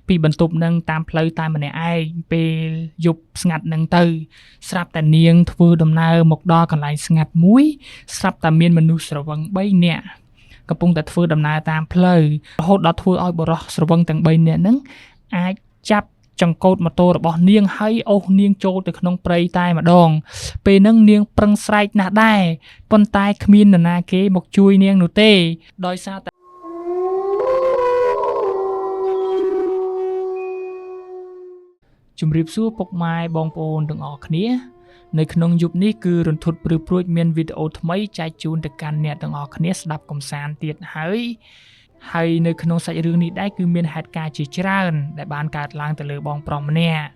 ពីបន្ទប់នឹងតាមផ្លូវតែម្នាក់ឯងពេលយប់ស្ងាត់នឹងទៅស្រាប់តែនាងធ្វើដំណើរមកដល់កន្លែងស្ងាត់មួយស្រាប់តែមានមនុស្សស្រវឹង3នាក់កំពុងតែធ្វើដំណើរតាមផ្លូវរហូតដល់ធ្វើឲ្យបុរសស្រវឹងទាំង3នាក់ហ្នឹងអាចចាប់ចង្កូតម៉ូតូរបស់នាងហើយអូសនាងចូលទៅក្នុងព្រៃតែម្ដងពេលហ្នឹងនាងប្រឹងស្រែកណាស់ដែរប៉ុន្តែគ្មាននរណាគេមកជួយនាងនោះទេដោយសារតែជំរាបសួរពុកម៉ែបងប្អូនទាំងអស់គ្នានៅក្នុងយប់នេះគឺរន្ធត់ព្រឺព្រួចមានវីដេអូថ្មីចែកជូនទៅកាន់អ្នកទាំងអស់គ្នាស្ដាប់កំសាន្តទៀតហើយនៅក្នុងសាច់រឿងនេះដែរគឺមានហេតុការណ៍ជាច្រើនដែលបានកើតឡើងទៅលើបងប្រុសម្នាក់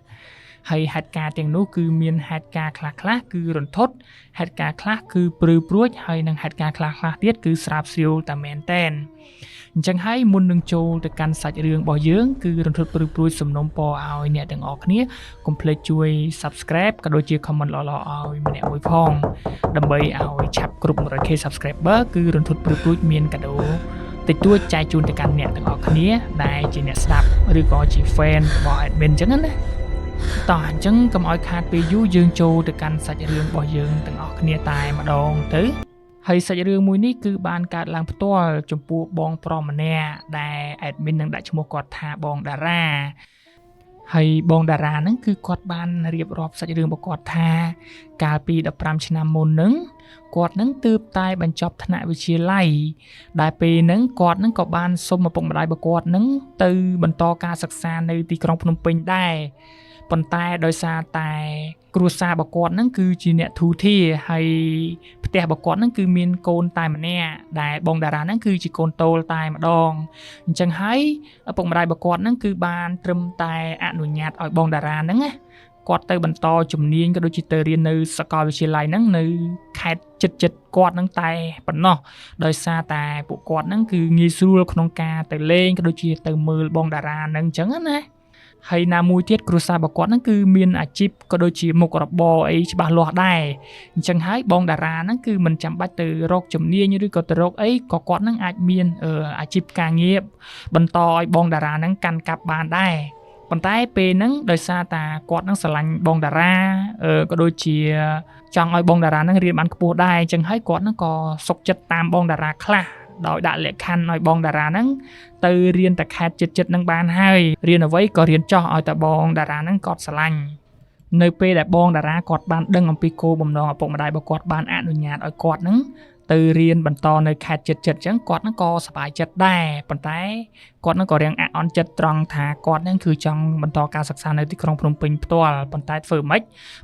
ហើយហេតុការណ៍ទាំងនោះគឺមានហេតុការណ៍ខ្លះៗគឺរន្ធត់ហេតុការណ៍ខ្លះគឺព្រឺព្រួចហើយនិងហេតុការណ៍ខ្លះៗទៀតគឺស្រាបស្រួលតែមែនតែនអញ្ចឹងហើយមុននឹងចូលទៅកាន់សាច់រឿងរបស់យើងគឺរន្ធត់ព្រឺព្រួចសំណូមពរឲ្យអ្នកទាំងអស់គ្នាកុំភ្លេចជួយ Subscribe ក៏ដូចជា Comment ល្អៗឲ្យម្នាក់មួយផងដើម្បីឲ្យឆាប់គ្រប់ 100k Subscriber គឺរន្ធត់ព្រឺព្រួចមានកាដូតិចតួចចែកជូនទៅកាន់អ្នកទាំងអស់គ្នាដែលជាអ្នកស្ដាប់ឬក៏ជា fan របស់ admin អញ្ចឹងណាតោះអញ្ចឹងកុំឲ្យខាតពេលយូរយើងចូលទៅកាន់សាច់រឿងរបស់យើងទាំងអស់គ្នាតែម្ដងទៅហើយសាច់រឿងមួយនេះគឺបានកើតឡើងផ្ទាល់ចំពោះបងប្រុសម្នាក់ដែល admin នឹងដាក់ឈ្មោះគាត់ថាបងតារាហើយបងតារាហ្នឹងគឺគាត់បានរៀបរាប់សាច់រឿងរបស់គាត់ថាកាលពី15ឆ្នាំមុនហ្នឹងគាត់នឹងទើបតែបញ្ចប់ថ្នាក់វិទ្យាល័យដែលពេលហ្នឹងគាត់នឹងក៏បានសុំឪពុកម្ដាយរបស់គាត់នឹងទៅបន្តការសិក្សានៅទីក្រុងភ្នំពេញដែរប៉ុន្តែដោយសារតែគ្រួសាររបស់គាត់នឹងគឺជាអ្នកធូរធារហើយផ្ទះរបស់គាត់នឹងគឺមានកូនតែម្នាក់ដែលបងតារានឹងគឺជាកូនតូលតែម្ដងអញ្ចឹងហើយឪពុកម្ដាយរបស់គាត់នឹងគឺបានត្រឹមតែអនុញ្ញាតឲ្យបងតារាហ្នឹងណាគាត់ទៅបន្តជំនាញក៏ដូចជាទៅរៀននៅសាកលវិទ្យាល័យហ្នឹងនៅខេត្តចិត្តគាត់ហ្នឹងតែប៉ុណ្ណោះដោយសារតែពួកគាត់ហ្នឹងគឺងាយស្រួលក្នុងការទៅលេងក៏ដូចជាទៅមើលបងតារាហ្នឹងអញ្ចឹងណាហើយណាមួយទៀតគ្រួសាររបស់គាត់ហ្នឹងគឺមានអាជីពក៏ដូចជាមុខរបរអីច្បាស់លាស់ដែរអញ្ចឹងហើយបងតារាហ្នឹងគឺមិនចាំបាច់ទៅរកជំនាញឬក៏ទៅរកអីក៏គាត់ហ្នឹងអាចមានអាជីពការងារបន្តឲ្យបងតារាហ្នឹងកាន់កាប់បានដែរប៉ុន្តែពេលហ្នឹងដោយសារតែគាត់នឹងស្រឡាញ់បងតារាក៏ដូចជាចង់ឲ្យបងតារានឹងរៀនបានខ្ពស់ដែរអញ្ចឹងហើយគាត់នឹងក៏សុខចិត្តតាមបងតារាខ្លះដោយដាក់លក្ខខណ្ឌឲ្យបងតារានឹងទៅរៀនតែខេត្តចិត្តនឹងបានហើយរៀនអ្វីក៏រៀនចោះឲ្យតែបងតារានឹងគាត់ស្រឡាញ់នៅពេលដែលបងតារាគាត់បានដឹងអំពីគោលបំណងឪពុកម្ដាយរបស់គាត់បានអនុញ្ញាតឲ្យគាត់នឹងទៅរៀនបន្តនៅខេត្តចិត្តអញ្ចឹងគាត់នឹងក៏សប្បាយចិត្តដែរប៉ុន្តែគាត់នឹងក៏រៀងអន់ចិត្តត្រង់ថាគាត់នឹងគឺចង់បន្តការសិក្សានៅទីក្រុងភ្នំពេញផ្ទាល់ប៉ុន្តែធ្វើម៉េច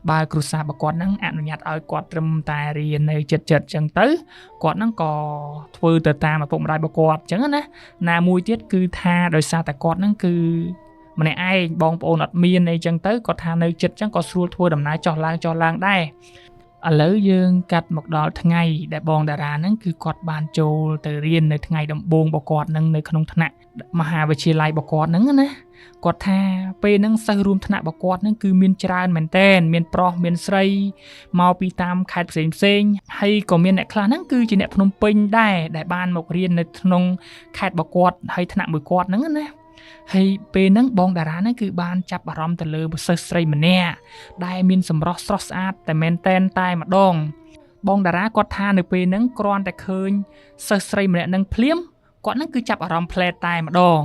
បើគ្រួសាររបស់គាត់នឹងអនុញ្ញាតឲ្យគាត់ត្រឹមតែរៀននៅចិត្តអញ្ចឹងទៅគាត់នឹងក៏ធ្វើទៅតាមឪពុកម្ដាយរបស់គាត់អញ្ចឹងណាមួយទៀតគឺថាដោយសារតែគាត់នឹងគឺម្នាក់ឯងបងប្អូនអត់មានអីចឹងទៅគាត់ថានៅចិត្តចឹងក៏ស្រួលធ្វើដំណើរចុះឡើងដែរឥឡូវយើងកាត់មកដល់ថ្ងៃដែលបងតារាហ្នឹងគឺគាត់បានចូលទៅរៀននៅថ្ងៃដំបូងរបស់គាត់ហ្នឹងនៅក្នុងថ្នាក់មហាវិទ្យាល័យរបស់គាត់ហ្នឹងណាគាត់ថាពេលហ្នឹងសិស្សរួមថ្នាក់របស់គាត់ហ្នឹងគឺមានច្រើនមែនតើមានប្រុសមានស្រីមកពីតាមខេត្តផ្សេងហើយក៏មានអ្នកខ្លះហ្នឹងគឺជាអ្នកភ្នំពេញដែរដែលបានមករៀននៅក្នុងខេត្តរបស់គាត់ហើយថ្នាក់មួយគាត់ហ្នឹងណាហើយពេលហ្នឹងបងតារាហ្នឹងគឺបានចាប់អារម្មណ៍ទៅលើសិស្សស្រីម្នាក់ដែលមានសម្រស់ស្រស់ស្អាតតែមែនតែម្ដងបងតារាគាត់ថានៅពេលហ្នឹងគ្រាន់តែឃើញសិស្សស្រីម្នាក់ហ្នឹងភ្លាមគាត់ហ្នឹងគឺចាប់អារម្មណ៍ផ្លែតតែម្ដង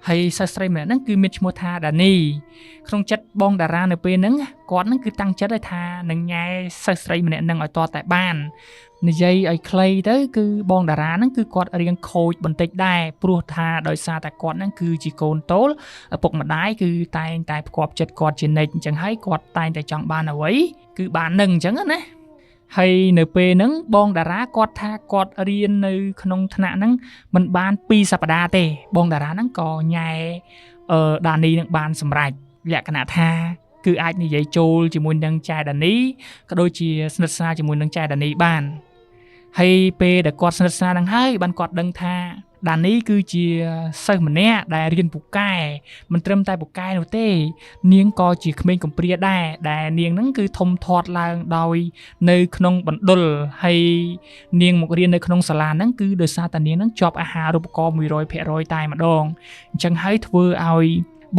ហើយសិស្សស្រីម្នាក់ហ្នឹងគឺមានឈ្មោះថាដានីក្នុងចិត្តបងតារានៅពេលហ្នឹងគាត់ហ្នឹងគឺតាំងចិត្តឲ្យថានឹងញ៉ែសិស្សស្រីម្នាក់ហ្នឹងឲ្យតតែបាននិយាយឲ្យខ្លីទៅគឺបងតារាហ្នឹងគឺគាត់រៀងខូចបន្តិចដែរព្រោះថាដោយសារតែគាត់ហ្នឹងគឺជាកូនតូលឪពុកម្ដាយគឺតែងតែផ្គាប់ចិត្តគាត់ជានិច្ចអញ្ចឹងហើយគាត់តែងតែចង់បានអ្វីគឺបាននឹងអញ្ចឹងណាហើយនៅពេលហ្នឹងបងតារាគាត់ថាគាត់រៀននៅក្នុងថ្នាក់ហ្នឹងមិនបាន2សប្តាហ៍ទេបងតារាហ្នឹងក៏ញ៉ែដានីនឹងបានសម្រេចលក្ខណៈថាគឺអាចនិយាយចូលជាមួយនឹងចែដានីក៏ដូចជាស្និទ្ធស្នាលជាមួយនឹងចែដានីបានហើយពេលដែលគាត់ស្និទ្ធស្នាលនឹងហើយបានគាត់ដឹងថាដានីគឺជាសិស្សម្នាក់ដែលរៀនពូកែមិនត្រឹមតែពូកែនោះទេនាងក៏ជាក្មេងកំព្រាដែរដែលនាងហ្នឹងគឺធំធាត់ឡើងដោយនៅក្នុងបណ្ដុលហើយនាងមករៀននៅក្នុងសាលាហ្នឹងគឺដោយសារតែនាងហ្នឹងជាប់អាហារូបករណ៍ 100% តែម្ដងអញ្ចឹងហើយធ្វើឲ្យ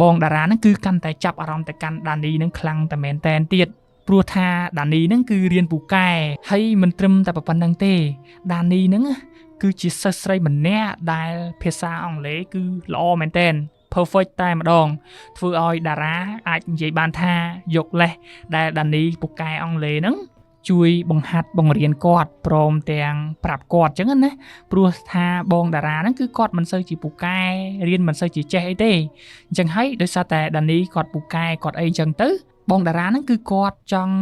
បងតារាហ្នឹងគឺកាន់តែចាប់អារម្មណ៍ទៅកាន់ដានីហ្នឹងខ្លាំងតែមែនតែនទៀតព្រោះថាដានីហ្នឹងគឺរៀនពូកែហើយមិនត្រឹមតែប៉ុណ្្នឹងទេដានីហ្នឹងគឺជាសិស្សស្រីម្នាក់ដែលភាសាអង់គ្លេសគឺល្អមែនតែន perfect តែម្ដងធ្វើឲ្យតារាអាចនិយាយបានថាយកលេសដែលដានីពូកែអង់គ្លេសហ្នឹងជួយបង្ហាត់បង្រៀនគាត់ព្រមទាំងប្រាប់គាត់អញ្ចឹងណាព្រោះថាបងតារាហ្នឹងគឺគាត់មិនសូវជាពូកែរៀនមិនសូវជាចេះអីទេអញ្ចឹងហើយដោយសារតែដានីគាត់ពូកែគាត់អីអញ្ចឹងទៅបងតារាហ្នឹងគឺគាត់ចង់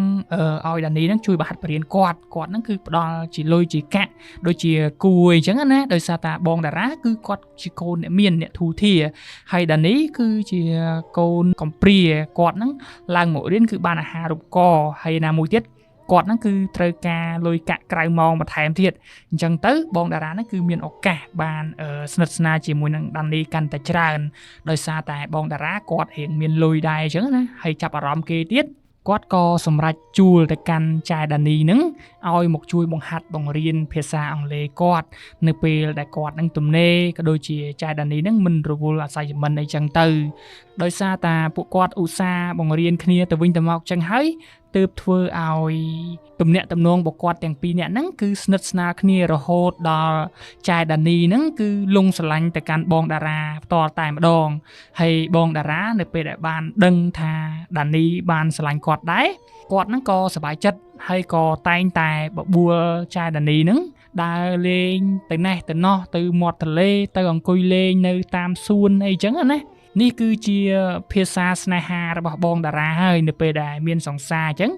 ឲ្យដានីហ្នឹងជួយបង្ហាត់បង្រៀនគាត់ហ្នឹងគឺផ្ដល់ជាលុយជាកាក់ដូចជាគួយអញ្ចឹងណាដោយសារតែបងតារាគឺគាត់ជាកូនអ្នកមានអ្នកធូធាហើយដានីគឺជាកូនកំព្រាគាត់ហ្នឹងឡើងមករៀនគឺបានអាហារូបករណ៍ហើយណាមួយទៀតគាត់ហ្នឹងគឺត្រូវការលុយកាក់ក្រៅម៉ោងបន្ថែមទៀតអញ្ចឹងទៅបងតារាហ្នឹងគឺមានឱកាសបានស្និទ្ធស្នាលជាមួយនឹងដានីកាន់តែច្រើនដោយសារតែបងតារាគាត់រៀងមានលុយដែរអញ្ចឹងណាហើយចាប់អារម្មណ៍គេទៀតគាត់ក៏សម្រេចជួលទៅកាន់ចៅដានីហ្នឹងឲ្យមកជួយបង្ហាត់បង្រៀនភាសាអង់គ្លេសគាត់នៅពេលដែលគាត់នឹងទំនេរក៏ដូចជាចៅដានីហ្នឹងមិនរវល់អាស័យមិនអីចឹងទៅដោយសារតែពួកគាត់ឧស្សាហ៍បង្រៀនគ្នាទៅវិញទៅមកចឹងហើយទើបធ្វើឲ្យទំនាក់ទំនងរបស់គាត់ទាំងពីរនាក់ហ្នឹងគឺស្និទ្ធស្នាលគ្នារហូតដល់ចៅដានីហ្នឹងគឺលងស្រឡាញ់ទៅកាន់បងតារាផ្ទាល់តែម្ដងហើយបងតារានៅពេលដែលបានដឹងថាដានីបានស្រឡាញ់គាត់ដែរគាត់ហ្នឹងក៏សប្បាយចិត្តហើយក៏តែងតែបបួលចៅដានីហ្នឹងដើរលេងទៅណេះទៅណោះទៅមាត់ទន្លេទៅអង្គុយលេងនៅតាមសួនអីចឹងណានេះគឺជាភាសាស្នេហារបស់បងតារាហើយនៅពេលដែលមានសង្សារអញ្ចឹង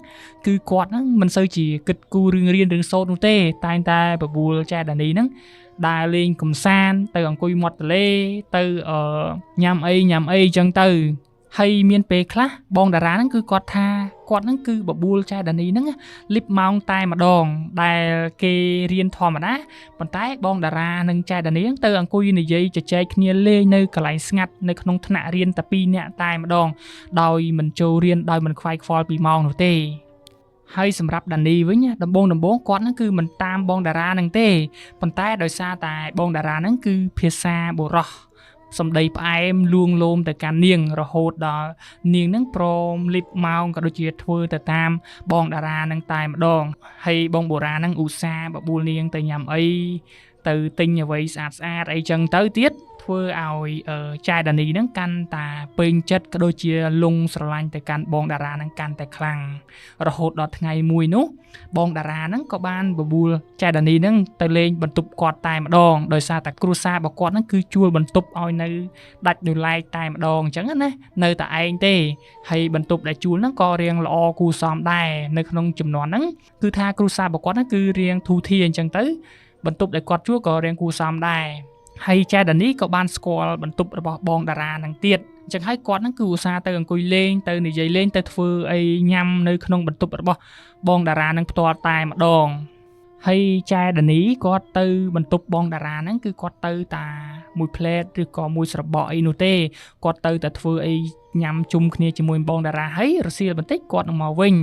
គឺគាត់ហ្នឹងមិនសូវជាគិតគូររឿងរៀនរឿងសូត្រនោះទេតែងតែបបួលចៅដានីហ្នឹងដើរលេងកំសាន្តទៅអង្គុយមាត់ទន្លេទៅញ៉ាំអីអញ្ចឹងទៅហើយមានពេលខ្លះបងតារាហ្នឹងគឺគាត់ថាគាត់ហ្នឹងគឺបបួលចៅដានីហ្នឹងលិបម៉ោងតែម្ដងដែលគេរៀនធម្មតាប៉ុន្តែបងតារានិងចៅដានីហ្នឹងទៅអង្គុយនិយាយជជែកគ្នាលេងនៅកន្លែងស្ងាត់នៅក្នុងថ្នាក់រៀនតែ2នាក់តែម្ដងដោយមិនចូលរៀនដោយមិនខ្វាយខ្វល់ពីម៉ោងនោះទេហើយសម្រាប់ដានីវិញដំបូងគាត់ហ្នឹងគឺមិនតាមបងតារាហ្នឹងទេប៉ុន្តែដោយសារតែបងតារាហ្នឹងគឺភាសាបុរសសំដីផ្អែមលួងលោមទៅកាន់នាងរហូតដល់នាងនឹងព្រមលិបម៉ោងក៏ដូចជាធ្វើទៅតាមបងតារានឹងតែម្ដងហើយបងបូរ៉ានឹងឧស្សាហ៍បបួលនាងទៅញ៉ាំអីទៅទិញអ្វីស្អាតអីចឹងទៅទៀតធ្វើឲ្យចៅដានីនឹងកាន់តែពេញចិត្តក៏ដូចជាលងស្រឡាញ់ទៅកាន់បងតារានឹងកាន់តែខ្លាំងរហូតដល់ថ្ងៃមួយនោះបងតារានឹងក៏បានបបួលចៅដានីនឹងទៅលេងបន្ទប់គាត់តែម្ដងដោយសារតែគ្រួសាររបស់គាត់នឹងគឺជួលបន្ទប់ឲ្យនៅដាច់ដោយឡែកតែម្ដងអញ្ចឹងណានៅតែឯងទេហើយបន្ទប់ដែលជួលហ្នឹងក៏រៀងល្អគួរសមដែរនៅក្នុងចំនួនហ្នឹងគឺថាគ្រួសាររបស់គាត់ហ្នឹងគឺរៀងធូរធារអញ្ចឹងទៅបន្ទប់ដែលគាត់ជួលក៏រៀងគួរសមដែរហើយចៅដានីក៏បានស្គាល់បន្ទប់របស់បងតារានឹងទៀតអញ្ចឹងហើយគាត់ហ្នឹងគឺឧស្សាហ៍ទៅអង្គុយលេងទៅនិយាយលេងទៅធ្វើអីញ៉ាំនៅក្នុងបន្ទប់របស់បងតារានឹងផ្ទាល់តែម្ដងហើយចៅដានីគាត់ទៅបន្ទប់បងតារាហ្នឹងគឺគាត់ទៅតាមួយផ្លែតឬក៏មួយស្របក់អីនោះទេគាត់ទៅតែធ្វើអីញ៉ាំជុំគ្នាជាមួយបងតារាហើយរសៀលបន្តិចគាត់នឹងមកវិញ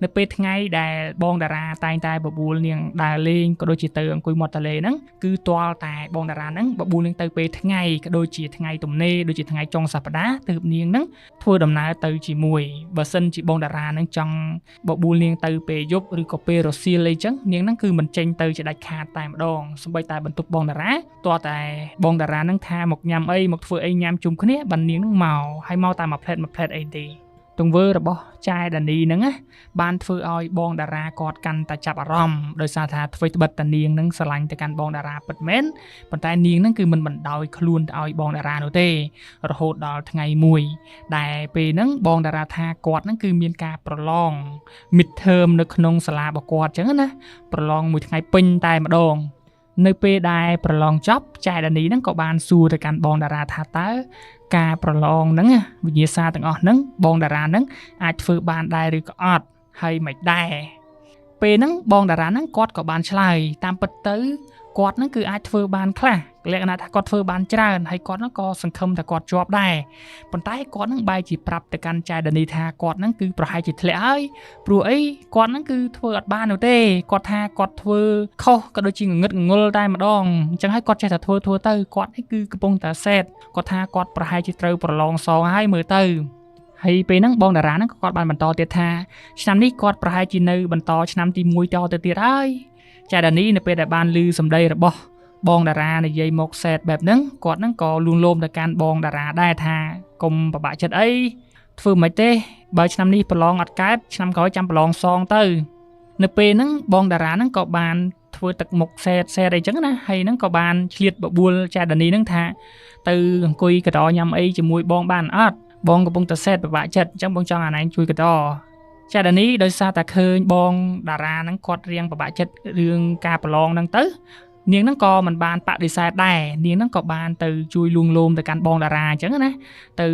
នៅពេលថ្ងៃដែលបងតារាតែងតែបបួលនាងដើរលេងក៏ដូចជាទៅអង្គុយមាត់ទន្លេហ្នឹងគឺទាល់តែបងតារាហ្នឹងបបួលនាងទៅពេលថ្ងៃក៏ដូចជាថ្ងៃទំនេរដូចជាថ្ងៃចុងសប្តាហ៍ទើបនាងហ្នឹងធ្វើដំណើរទៅជាមួយបើសិនជាបងតារាហ្នឹងចង់បបួលនាងទៅពេលយប់ឬក៏ពេលរសៀលអីចឹងនាងហ្នឹងគឺមិនចេញទៅជាដាច់ខាតតែម្ដងសូម្បីតែបន្ទប់បងតារាទាល់តែបងតារាហ្នឹងថាមកញ៉ាំអីមកធ្វើអីញ៉ាំជុំគ្នាបាននាងហ្នឹងមកហើយមកតែមួយផ្លែតអីទេទង្វើរបស់ចៅដានីហ្នឹងណាបានធ្វើឲ្យបងតារាគាត់កាន់តែចាប់អារម្មណ៍ដោយសារថាអ្វីត្បិតតានាងហ្នឹងស្រឡាញ់ទៅកាន់បងតារាពិតមែនប៉ុន្តែនាងហ្នឹងគឺមិនបណ្ដោយខ្លួនទៅឲ្យបងតារានោះទេរហូតដល់ថ្ងៃមួយដែលពេលហ្នឹងបងតារាថាគាត់ហ្នឹងគឺមានការប្រឡង midterm នៅក្នុងសាលារបស់គាត់អញ្ចឹងណាប្រឡងមួយថ្ងៃពេញតែម្ដងនៅពេលដែលប្រឡងចប់ចៅដានីហ្នឹងក៏បានសួរទៅកាន់បងតារាថាតើការប្រឡងហ្នឹងវិញ្ញាសាទាំងអស់ហ្នឹងបងតារាហ្នឹងអាចធ្វើបានដែរឬក៏អត់ហើយមិនដែរពេលហ្នឹងបងតារាហ្នឹងគាត់ក៏បានឆ្លើយតាមពិតទៅ គាត់ហ្នឹងគឺអាចធ្វើបានខ្លះលក្ខណៈថាគាត់ធ្វើបានច្រើនហើយគាត់ហ្នឹងក៏សង្ឃឹមថាគាត់ជាប់ដែរប៉ុន្តែគាត់ហ្នឹងបែរជាប្រាប់ទៅកាន់ចៅដានីថាគាត់ហ្នឹងគឺប្រហែលជាធ្លាក់ហើយព្រោះអីគាត់ហ្នឹងគឺធ្វើអត់បាននោះទេគាត់ថាគាត់ធ្វើខុសក៏ដូចជាងងឹតងល់តែម្ដងអញ្ចឹងហើយគាត់ចេះតែធ្វើទៅគាត់នេះគឺកំពុងតែសេតគាត់ថាគាត់ប្រហែលជាត្រូវប្រឡងសងហើយមើលទៅហើយពេលហ្នឹងបងតារាហ្នឹងក៏គាត់បានបន្តទៀតថាឆ្នាំនេះគាត់ប្រហែលជានៅបន្តឆ្នាំទី1តទៅទៀតហើយចៅដានីនៅពេលដែលបានឮសម្ដីរបស់បងតារានិយាយមកសេតបែបហ្នឹងគាត់ហ្នឹងក៏លួងលោមទៅកាន់បងតារាដែរថាកុំប្របាក់ចិត្តអីធ្វើមិនទេបើឆ្នាំនេះប្រឡងអត់កើតឆ្នាំក្រោយចាំប្រឡងសងទៅនៅពេលហ្នឹងបងតារាហ្នឹងក៏បានធ្វើទឹកមុខសេតអីចឹងណាហើយហ្នឹងក៏បានឆ្លៀតបបួលចៅដានីហ្នឹងថាទៅអង្គុយកតញ៉ាំអីជាមួយបងបានអត់បងកំពុងតែសេតប្របាក់ចិត្តអញ្ចឹងបងចង់អាណែងជួយកតចៅដានីដោយសារតែឃើញបងតារាហ្នឹងគាត់រៀងប្របាក់ចិត្តរឿងការប្រឡងហ្នឹងទៅនាងហ្នឹងក៏មិនបានបដិសេធដែរនាងហ្នឹងក៏បានទៅជួយលួងលោមទៅកាន់បងតារាអញ្ចឹងណាទៅ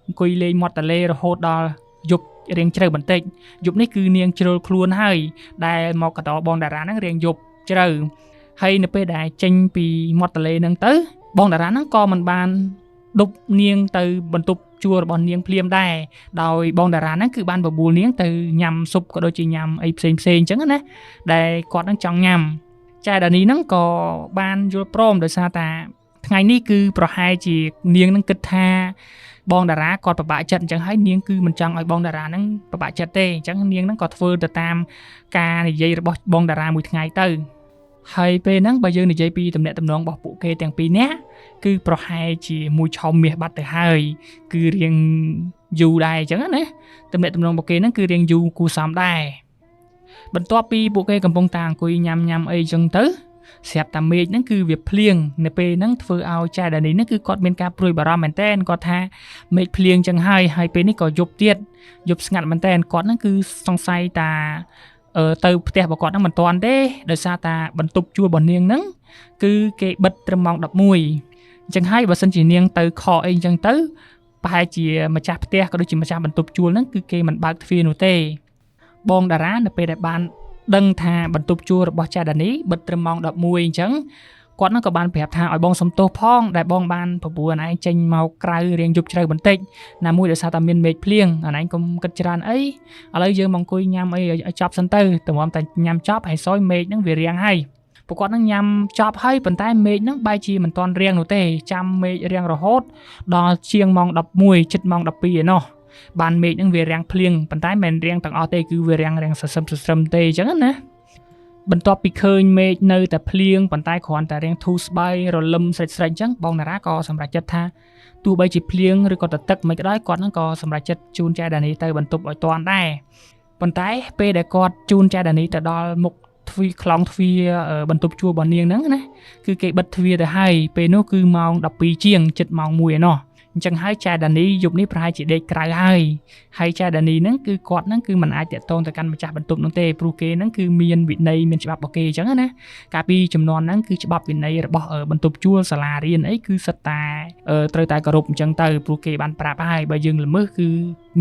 អង្គុយលេងមាត់ទន្លេរហូតដល់យប់រៀងជ្រៅបន្តិចយប់នេះគឺនាងជ្រុលខ្លួនហើយដែលមកកតបងតារាហ្នឹងរៀងយប់ជ្រៅហើយនៅពេលដែលចេញពីមាត់ទន្លេហ្នឹងទៅបងតារាហ្នឹងក៏មិនបានដប់នាងទៅបន្ទប់ជួលរបស់នាងភ្លាមដែរដោយបងតារាហ្នឹងគឺបានបបួលនាងទៅញ៉ាំស៊ុបក៏ដូចជាញ៉ាំអីផ្សេងអញ្ចឹងណាដែលគាត់ហ្នឹងចង់ញ៉ាំចៅដានីហ្នឹងក៏បានយល់ព្រមដោយសារតាថ្ងៃនេះគឺប្រហែលជានាងហ្នឹងគិតថាបងតារាគាត់ពិបាកចិត្តអញ្ចឹងហើយនាងគឺមិនចង់ឲ្យបងតារាហ្នឹងពិបាកចិត្តទេអញ្ចឹងនាងហ្នឹងក៏ធ្វើទៅតាមការនិយាយរបស់បងតារាមួយថ្ងៃទៅហើយពេលហ្នឹងបើយើងនិយាយពីទំនាក់ទំនងរបស់ពួកគេទាំងពីរនាក់គឺប្រហែលជាមួយឆោមមាសបាត់ទៅហើយគឺរៀងយូរដែរអញ្ចឹងណាទំនាក់ទំនងរបស់គេហ្នឹងគឺរៀងយូរគួរសមដែរបន្ទាប់ពីពួកគេកំពុងតែអង្គុយញ៉ាំអីចឹងទៅស្រាប់តែមេឃហ្នឹងគឺវាភ្លៀងនៅពេលហ្នឹងធ្វើឲ្យចៅដានីហ្នឹងគឺគាត់មានការព្រួយបារម្ភមែនតើគាត់ថាមេឃភ្លៀងចឹងហើយពេលនេះក៏យប់ទៀតយប់ស្ងាត់មែនតើគាត់ហ្នឹងគឺសង្ស័យតាទៅផ្ទះរបស់គាត់ហ្នឹងមិនទាន់ទេដោយសារតាបន្ទប់ជួលរបស់នាងហ្នឹងគឺគេបិទត្រឹមម៉ោង11អញ្ចឹងហើយបើសិនជានាងទៅខកអីអញ្ចឹងទៅប្រហែលជាម្ចាស់ផ្ទះក៏ដូចជាម្ចាស់បន្ទប់ជួលហ្នឹងគឺគេមិនបើកទ្វារនោះទេបងតារានៅពេលដែលបានដឹងថាបន្ទប់ជួលរបស់ចៅដានីបិទត្រឹមម៉ោង11អញ្ចឹងគាត់នឹងក៏បានប្រាប់ថាឲ្យបងសុំទោសផងដែលបងបានបបួលអនឯងចេញមកក្រៅរៀងយប់ជ្រៅបន្តិចណាមួយដោយសារតែមានមេឃភ្លៀងអនឯងកុំគិតច្រើនអីឥឡូវយើងមកអង្គុយញ៉ាំអីឲ្យចប់សិនទៅតម្រាំតែញ៉ាំចប់ហើយសយមេឃហ្នឹងវារៀងហើយពួកគាត់នឹងញ៉ាំចប់ហើយប៉ុន្តែមេឃហ្នឹងបែរជាមិនទាន់រៀងនោះទេចាំមេឃរៀងរហូតដល់ជាងម៉ោង11ជិតម៉ោង12ឯណោះបានមេឃហ្នឹងវារាំងភ្លៀងប៉ុន្តែមិនរាំងទាំងអស់ទេគឺវារាំងសសឹមសឹមទេអញ្ចឹងណាបន្ទាប់ពីឃើញមេឃនៅតែភ្លៀងប៉ុន្តែគ្រាន់តែរាំងធូរស្បើយរលឹមស្រេចអញ្ចឹងបងតារាក៏សម្រេចចិត្តថាទោះបីជាភ្លៀងឬក៏ទឹកមិនក៏ដោយគាត់ហ្នឹងក៏សម្រេចចិត្តជូនចៅដានីទៅបន្ទប់ឲ្យតាន់ដែរប៉ុន្តែពេលដែលគាត់ជូនចៅដានីទៅដល់មុខទ្វារខ្លងទ្វារបន្ទប់ជួលរបស់នាងហ្នឹងណាគឺគេបិទទ្វារទៅហើយពេលនោះគឺម៉ោង12ជាងជិតម៉ោង1ឯណោះអញ្ចឹងហើយចៅដានីយប់នេះប្រហែលជាដេកក្រៅហើយចៅដានីហ្នឹងគឺគាត់ហ្នឹងគឺមិនអាចតាក់ទងទៅកាន់ម្ចាស់បន្ទប់នោះទេព្រោះគេហ្នឹងគឺមានវិន័យមានច្បាប់របស់គេអញ្ចឹងណាកាលពីចំនួនហ្នឹងគឺច្បាប់វិន័យរបស់បន្ទប់ជួលសាលារៀនអីគឺសិតតែត្រូវតែគោរពអញ្ចឹងទៅព្រោះគេបានប្រាប់ហើយបើយើងល្មើសគឺ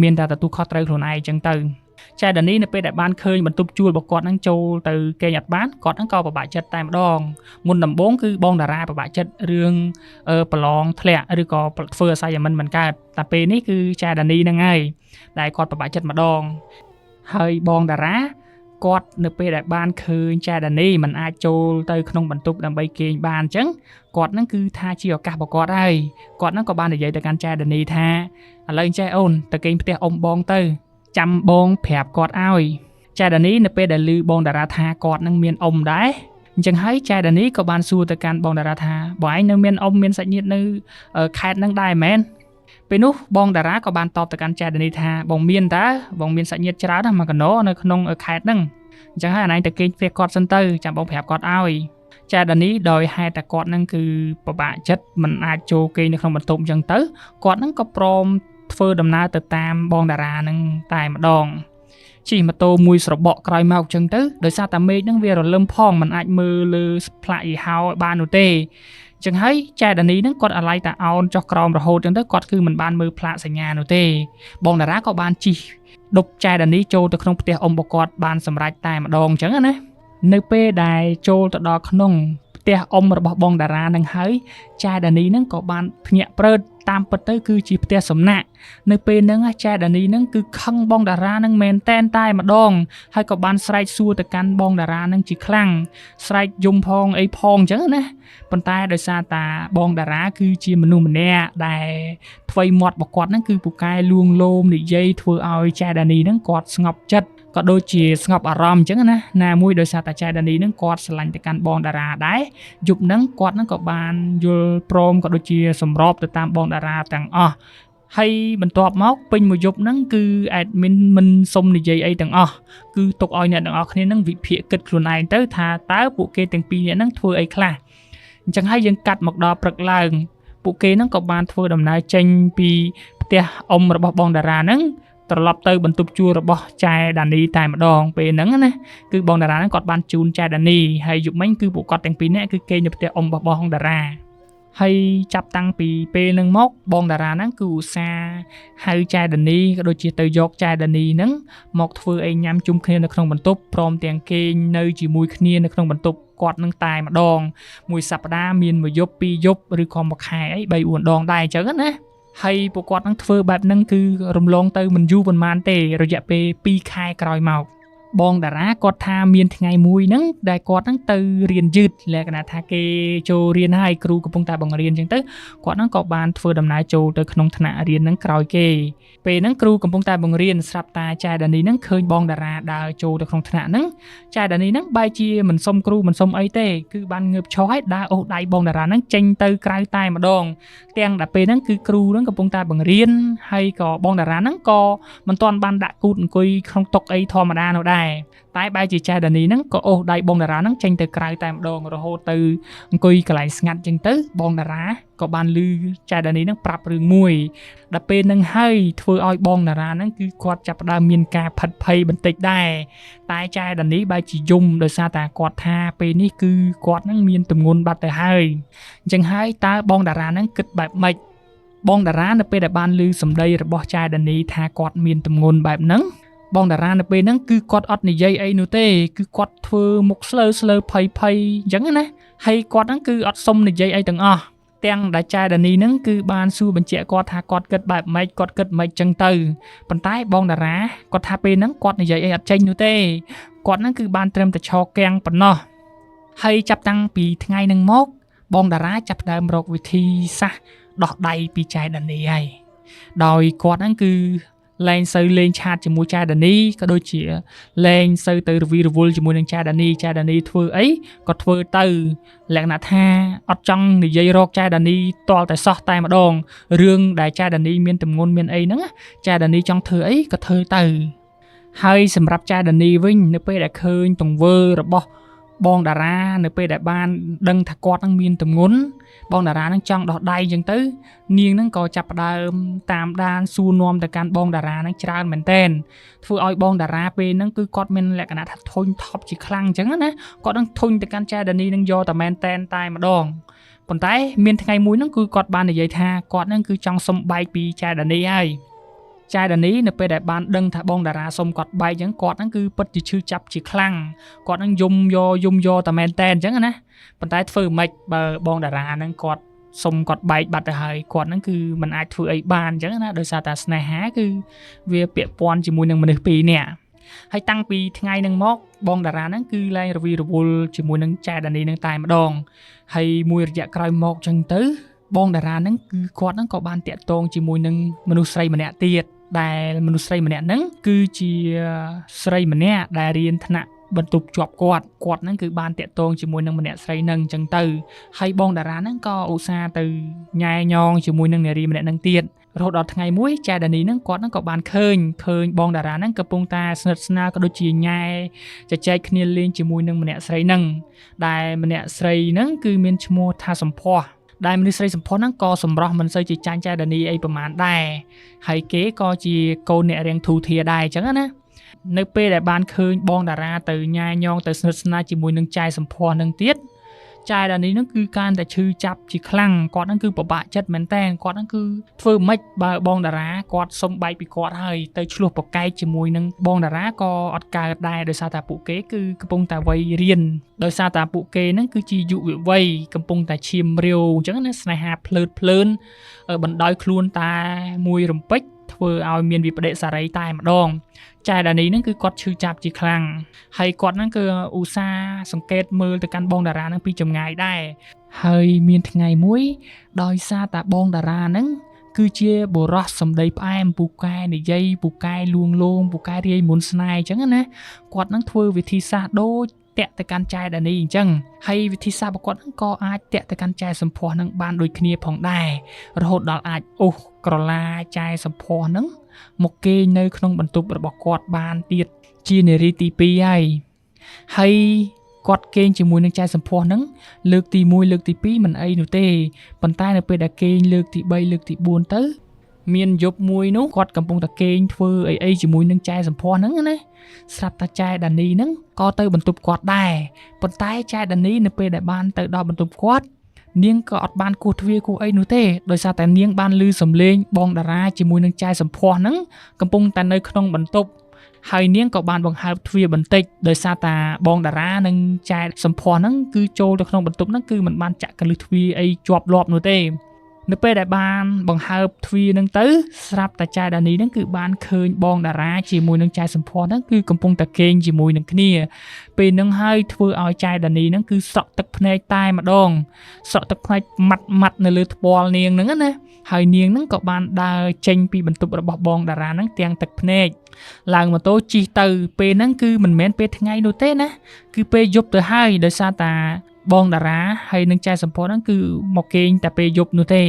មានតែទទួលខុសត្រូវខ្លួនឯងអញ្ចឹងទៅចៅដានីនៅពេលដែលបានឃើញបន្ទប់ជួលរបស់គាត់ហ្នឹងចូលទៅគេងអត់បានគាត់ហ្នឹងក៏ពិបាកចិត្តតែម្ដងមុនដំបូងគឺបងតារាពិបាកចិត្តរឿងប្រឡងធ្លាក់ឬក៏ធ្វើអស័យមិនកើតតែពេលនេះគឺចៅដានីហ្នឹងហើយដែលគាត់ពិបាកចិត្តម្ដងហើយបងតារាគាត់នៅពេលដែលបានឃើញចៅដានីមិនអាចចូលទៅក្នុងបន្ទប់ដើម្បីគេងបានអញ្ចឹងគាត់ហ្នឹងគឺថាជាឱកាសរបស់គាត់ហើយគាត់ហ្នឹងក៏បាននិយាយទៅកាន់ចៅដានីថាឥឡូវចេះអូនទៅគេងផ្ទះអ៊ំបងទៅចាំបងប្រាប់គាត់ឲ្យចៅដានីនៅពេលដែលឮបងតារាថាគាត់នឹងមានអ៊ំដែរអញ្ចឹងហើយចៅដានីក៏បានសួរទៅកាន់បងតារាថាបងឯងនៅមានអ៊ំមានសាច់ញាតិនៅខេត្តហ្នឹងដែរមែនពេលនោះបងតារាក៏បានតបទៅកាន់ចៅដានីថាបងមានតើបងមានសាច់ញាតិច្រើនណាស់មួយកណោនៅក្នុងខេត្តហ្នឹងអញ្ចឹងហើយអាណៃទៅគេងផ្ទះគាត់សិនទៅចាំបងប្រាប់គាត់ឲ្យចៅដានីដោយហេតុតែគាត់ហ្នឹងគឺពិបាកចិត្តមិនអាចចូលគេងនៅក្នុងបន្ទប់អញ្ចឹងទៅគាត់ហ្នឹងក៏ព្រមធ្វើដំណើរទៅតាមបងតារានឹងតែម្ដងជិះម៉ូតូមួយស្របក់ក្រោយមកអញ្ចឹងទៅដោយសារតែមេឃហ្នឹងវារលឹមផងមិនអាចមើលលើផ្លាកយីហោបាននោះទេអញ្ចឹងហើយចៅដានីហ្នឹងគាត់អាឡ័យតែអោនចុះក្រោមរហូតអញ្ចឹងទៅគាត់គឺមិនបានមើលផ្លាកសញ្ញានោះទេបងតារាក៏បានជិះដប់ចៅដានីចូលទៅក្នុងផ្ទះអ៊ំរបស់គាត់បានសម្រេចតែម្ដងអញ្ចឹងណានៅពេលដែលចូលទៅដល់ក្នុងផ្ ផ្ទះអ៊ំរបស់បងតារានឹងហើយចែដានីនឹងក៏បានភ្ញាក់ព្រឺតតាមពិតទៅគឺជាផ្ទះសំណាក់នៅពេលហ្នឹងចែដានីនឹងគឺខឹងបងតារានឹងមែនតែនតែម្ដងហើយក៏បានស្រែកសួរទៅកាន់បងតារានឹងជាខ្លាំងស្រែកយំផងអីផងអញ្ចឹងណាប៉ុន្តែដោយសារតាបងតារាគឺជាមនុស្សម្នាក់ដែលថ្វីមាត់របស់គាត់ហ្នឹងគឺពូកែលួងលោមនិយាយធ្វើឲ្យចែដានីហ្នឹងគាត់ស្ងប់ចិត្តក៏ដូចជាស្ងប់អារម្មណ៍អញ្ចឹងណាមួយដោយសារតាចែដានីហ្នឹងគាត់ស្រឡាញ់ទៅកាន់បងតារាដែរយប់ហ្នឹងគាត់ហ្នឹងក៏បានយល់ព្រមក៏ដូចជាសម្របទៅតាមបងតារាទាំងអស់ហើយបន្ទាប់មកពេញមួយយប់ហ្នឹងគឺ admin មិនសុំនិយាយអីទាំងអស់គឺទុកឲ្យអ្នកទាំងអស់គ្នាហ្នឹងវិភាគគិតខ្លួនឯងទៅថាតើពួកគេទាំងពីរនាក់ហ្នឹងធ្វើអីខ្លះអញ្ចឹងហើយយើងកាត់មកដល់ព្រឹកឡើងពួកគេហ្នឹងក៏បានធ្វើដំណើរចេញពីផ្ទះអ៊ំរបស់បងតារាហ្នឹងត្រឡប់ទៅបន្ទប់ជួលរបស់ចែដានីតែម្ដងពេលហ្នឹងណាគឺបងតារាហ្នឹងគាត់បានជូនចែដានីហើយយប់មិញគឺពួកគាត់ទាំងពីរនាក់គឺគេងនៅផ្ទះអ៊ំរបស់បងតារាហើយចាប់តាំងពីពេលហ្នឹងមកបងតារាហ្នឹងគឺឧស្សាហ៍ហៅចែដានីក៏ដូចជាទៅយកចែដានីហ្នឹងមកធ្វើអីញ៉ាំជុំគ្នានៅក្នុងបន្ទប់ព្រមទាំងគេងនៅជាមួយគ្នានៅក្នុងបន្ទប់គាត់នឹងតែម្ដងមួយសប្តាហ៍មានមួយយប់ពីរយប់ឬក៏មួយខែអី3 4 ដងដែរអញ្ចឹងណាហើយពួកគាត់នឹងធ្វើបែបហ្នឹងគឺរំលងទៅមិនយូរប៉ុន្មានទេរយៈពេល2ខែក្រោយមកបងតារាគាត់ថាមានថ្ងៃមួយហ្នឹងដែលគាត់ហ្នឹងទៅរៀនយឺតលក្ខណៈថាគេចូលរៀនហើយគ្រូកំពុងតែបង្រៀនអញ្ចឹងទៅគាត់ហ្នឹងក៏បានធ្វើដំណើរចូលទៅក្នុងថ្នាក់រៀនហ្នឹងក្រោយគេពេលហ្នឹងគ្រូកំពុងតែបង្រៀនស្រាប់តាចែដានីហ្នឹងឃើញបងតារាដើរចូលទៅក្នុងថ្នាក់ហ្នឹងចែដានីហ្នឹងបែរជាមិនសុំគ្រូមិនសុំអីទេគឺបានងើបឈរឲ្យដើរអូសដៃបងតារាហ្នឹងចេញទៅក្រៅតែម្ដងទាំងដល់ពេលហ្នឹងគឺគ្រូហ្នឹងកំពុងតែបង្រៀនហើយក៏បងតារាហ្នឹងក៏មិនទាន់បានដាក់គូតអង្គុយក្នុងតុអីធម្មតានោះដែរតែបែរជាចែដានីហ្នឹងក៏អូសដៃបងតារាហ្នឹងចេញទៅក្រៅតែម្ដងរហូតទៅអង្គុយកន្លែងស្ងាត់អញ្ចឹងទៅបងតារាក៏បានឮចែដានីហ្នឹងប្រាប់រឿងមួយដល់ពេលហ្នឹងហើយធ្វើឲ្យបងតារាហ្នឹងគឺគាត់ចាប់ផ្ដើមមានការផិតភ័យបន្តិចដែរតែចែដានីបែរជាយំដោយសារតែគាត់ថាពេលនេះគឺគាត់ហ្នឹងមានទម្ងន់បាត់ទៅហើយអញ្ចឹងហើយតើបងតារាហ្នឹងគិតបែបម៉េចបងតារានៅពេលដែលបានឮសម្ដីរបស់ចែដានីថាគាត់មានទម្ងន់បែបហ្នឹងបងតារានៅពេលហ្នឹងគឺគាត់អត់និយាយអីនោះទេគឺគាត់ធ្វើមុខស្លើភ័យអញ្ចឹងណាហើយគាត់ហ្នឹងគឺអត់សុំនិយាយអីទាំងអស់ទាំងដែលចែដានីហ្នឹងគឺបានសួរបញ្ជាក់គាត់ថាគាត់គិតបែបម៉េចគាត់គិតម៉េចចឹងទៅប៉ុន្តែបងតារាគាត់ថាពេលហ្នឹងគាត់និយាយអីអត់ចេញនោះទេគាត់ហ្នឹងគឺបានត្រឹមតែឈរគាំងប៉ុណ្ណោះហើយចាប់តាំងពីថ្ងៃហ្នឹងមកបងតារាចាប់ផ្ដើមរកវិធីសាស្ត្រដោះដៃពីចែដានីហើយដោយគាត់ហ្នឹងគឺលែងសូវលេងឆាតជាមួយចែដានីក៏ដូចជាលែងសូវទៅរវីរវល់ជាមួយនឹងចែដានីធ្វើអីក៏ធ្វើទៅលក្ខណៈថាអត់ចង់និយាយរកចែដានីតល់តែសោះតែម្ដងរឿងដែលចែដានីមានទម្ងន់មានអីហ្នឹងចែដានីចង់ធ្វើអីក៏ធ្វើទៅហើយសម្រាប់ចែដានីវិញនៅពេលដែលឃើញទង្វើរបស់បងតារានៅពេលដែលបានដឹងថាគាត់នឹងមានទម្ងន់បងតារានឹងចង់ដោះដៃអញ្ចឹងទៅនាងនឹងក៏ចាប់ផ្ដើមតាមដានសួរនាំទៅកាន់បងតារានឹងច្រើនមែនតែនធ្វើឲ្យបងតារាពេលហ្នឹងគឺគាត់មានលក្ខណៈថាធុញថប់ជាខ្លាំងអញ្ចឹងណាគាត់នឹងធុញទៅកាន់ចែដានីនឹងយកតែមែនតែនតែម្ដងប៉ុន្តែមានថ្ងៃមួយហ្នឹងគឺគាត់បាននិយាយថាគាត់នឹងគឺចង់សុំបែកពីចែដានីហើយចែដានីនៅពេលដែលបានដឹងថាបងតារាសុំគាត់បែកអញ្ចឹងគាត់ហ្នឹងគឺពិតជាឈឺចាប់ជាខ្លាំងគាត់ហ្នឹងយំយកតែមែនតែនអញ្ចឹងណាប៉ុន្តែធ្វើមិនបើបងតារាហ្នឹងគាត់សុំគាត់បែកបាត់ទៅហើយគាត់ហ្នឹងគឺមិនអាចធ្វើអីបានអញ្ចឹងណាដោយសារតែស្នេហាគឺវាពាក់ព័ន្ធជាមួយនឹងមនុស្សពីរនាក់ហើយតាំងពីថ្ងៃហ្នឹងមកបងតារាហ្នឹងគឺលែងរវីរវល់ជាមួយនឹងចែដានីហ្នឹងតែម្ដងហើយមួយរយៈក្រោយមកអញ្ចឹងទៅបងតារាហ្នឹងគឺគាត់ហ្នឹងក៏បានតាក់ទងជាមួយនឹងមនុស្សស្រីម្នាក់ទៀតដែលមនុស្សស្រីម្នាក់ហ្នឹងគឺជាស្រីម្នាក់ដែលរៀនថ្នាក់បន្ទប់ជាប់គាត់ហ្នឹងគឺបានតាក់ទងជាមួយនឹងម្នាក់ស្រីហ្នឹងអញ្ចឹងទៅហើយបងតារាហ្នឹងក៏ឧស្សាហ៍ទៅញ៉ែញងជាមួយនឹងនារីម្នាក់ហ្នឹងទៀតរហូតដល់ថ្ងៃមួយចែដានីហ្នឹងគាត់ហ្នឹងក៏បានឃើញបងតារាហ្នឹងកំពុងតែស្និទ្ធស្នាលក៏ដូចជាញ៉ែចែកគ្នាលេងជាមួយនឹងម្នាក់ស្រីហ្នឹងដែលម្នាក់ស្រីហ្នឹងគឺមានឈ្មោះថាសម្ផស្សដែលមនុស្សស្រីសម្ផស្សហ្នឹងក៏សម្រស់មិនសូវជាចាញ់ចែដានីអីប្រហែលដែរហើយគេក៏ជាកូនអ្នករៀងធូធាដែរអញ្ចឹងណានៅពេលដែលបានឃើញបងតារាទៅញ៉ែញងទៅស្និទ្ធស្នាលជាមួយនឹងចែសម្ផស្សនឹងទៀត ចាយដានីហ្នឹងគឺការតែឈឺចាប់ជាខ្លាំងគាត់ហ្នឹងគឺពិបាកចិត្តមែនតើគាត់ហ្នឹងគឺធ្វើមិនបើបងតារាគាត់សុំបែកពីគាត់ហើយទៅឆ្លោះប្រកែកជាមួយនឹងបងតារាក៏អត់កើតដែរដោយសារតែពួកគេគឺកំពុងតែវ័យរៀនដោយសារតែពួកគេហ្នឹងគឺជាយុវវ័យកំពុងតែឈាមរាវអញ្ចឹងណាស្នេហាភ្លើនបណ្ដោយខ្លួនតែមួយរំពេចធ្វើឲ្យមានវិបដិសារីតែម្ដងចាយដានីហ្នឹងគឺគាត់ឈឺចាប់ជាខ្លាំងហើយគាត់ហ្នឹងគឺឧស្សាហ៍សង្កេតមើលទៅកាន់បងតារាហ្នឹងពីចម្ងាយដែរហើយមានថ្ងៃមួយដោយសារតែបងតារាហ្នឹងគឺជាបុរសសម្ដីផ្អែមពូកែនិយាយពូកែលួងលោមពូកែរាយមុនស្នេហ៍អញ្ចឹងណាគាត់ហ្នឹងធ្វើវិធីសាស្ត្រដូចតាក់ទៅកាន់ចែដានីអញ្ចឹងហើយវិធីសាស្ត្ររបស់គាត់ហ្នឹងក៏អាចតាក់ទៅកាន់ចែសម្ផស្សហ្នឹងបានដូចគ្នាផងដែររហូតដល់អាចអូសក្រឡាចែសម្ផស្សហ្នឹងមកគេងនៅក្នុងបន្ទប់របស់គាត់បានទៀតជានារីទី2ហើយគាត់គេងជាមួយនឹងចែសម្ផស្សហ្នឹងលើកទី1លើកទី2មិនអីនោះទេប៉ុន្តែនៅពេលដែលគេងលើកទី3លើកទី4ទៅមានយប់មួយនោះគាត់កំពុងតែគេងធ្វើអីជាមួយនឹងចែសម្ផស្សហ្នឹងណាស្រាប់តែចែដានីហ្នឹងក៏ទៅបន្ទប់គាត់ដែរប៉ុន្តែចែដានីនៅពេលដែលបានទៅដល់បន្ទប់គាត់នាងក៏អត់បានគោះទ្វារគោះអីនោះទេដោយសារតែនាងបានឮសំឡេងបងតារាជាមួយនឹងចែសម្ផស្សហ្នឹងកំពុងតែនៅក្នុងបន្ទប់ហើយនាងក៏បានបង្ហើបទ្វារបន្តិចដោយសារតែបងតារានិងចែសម្ផស្សហ្នឹងគឺចូលទៅក្នុងបន្ទប់ហ្នឹងគឺមិនបានចាក់កលឹះទ្វារអីជាប់លាប់នោះទេនៅពេលដែលបានបង្ហើបទ្វារហ្នឹងទៅស្រាប់តែចែដានីហ្នឹងគឺបានឃើញបងតារាជាមួយនឹងចែសម្ផស្សហ្នឹងគឺកំពុងតែគេងជាមួយនឹងគ្នាពេលហ្នឹងហើយធ្វើឲ្យចែដានីហ្នឹងគឺស្រក់ទឹកភ្នែកតែម្ដងស្រក់ទឹកភ្នែកម៉ាត់នៅលើថ្ពាល់នាងហ្នឹងណាហើយនាងហ្នឹងក៏បានដើរចេញពីបន្ទប់របស់បងតារាហ្នឹងទាំងទឹកភ្នែកឡើងម៉ូតូជិះទៅពេលហ្នឹងគឺមិនមែនពេលថ្ងៃនោះទេណាគឺពេលយប់ទៅហើយដោយសារតាបងតារាហើយនឹងចែសម្ផស្សហ្នឹងគឺមកគេងតែពេលយប់នោះទេ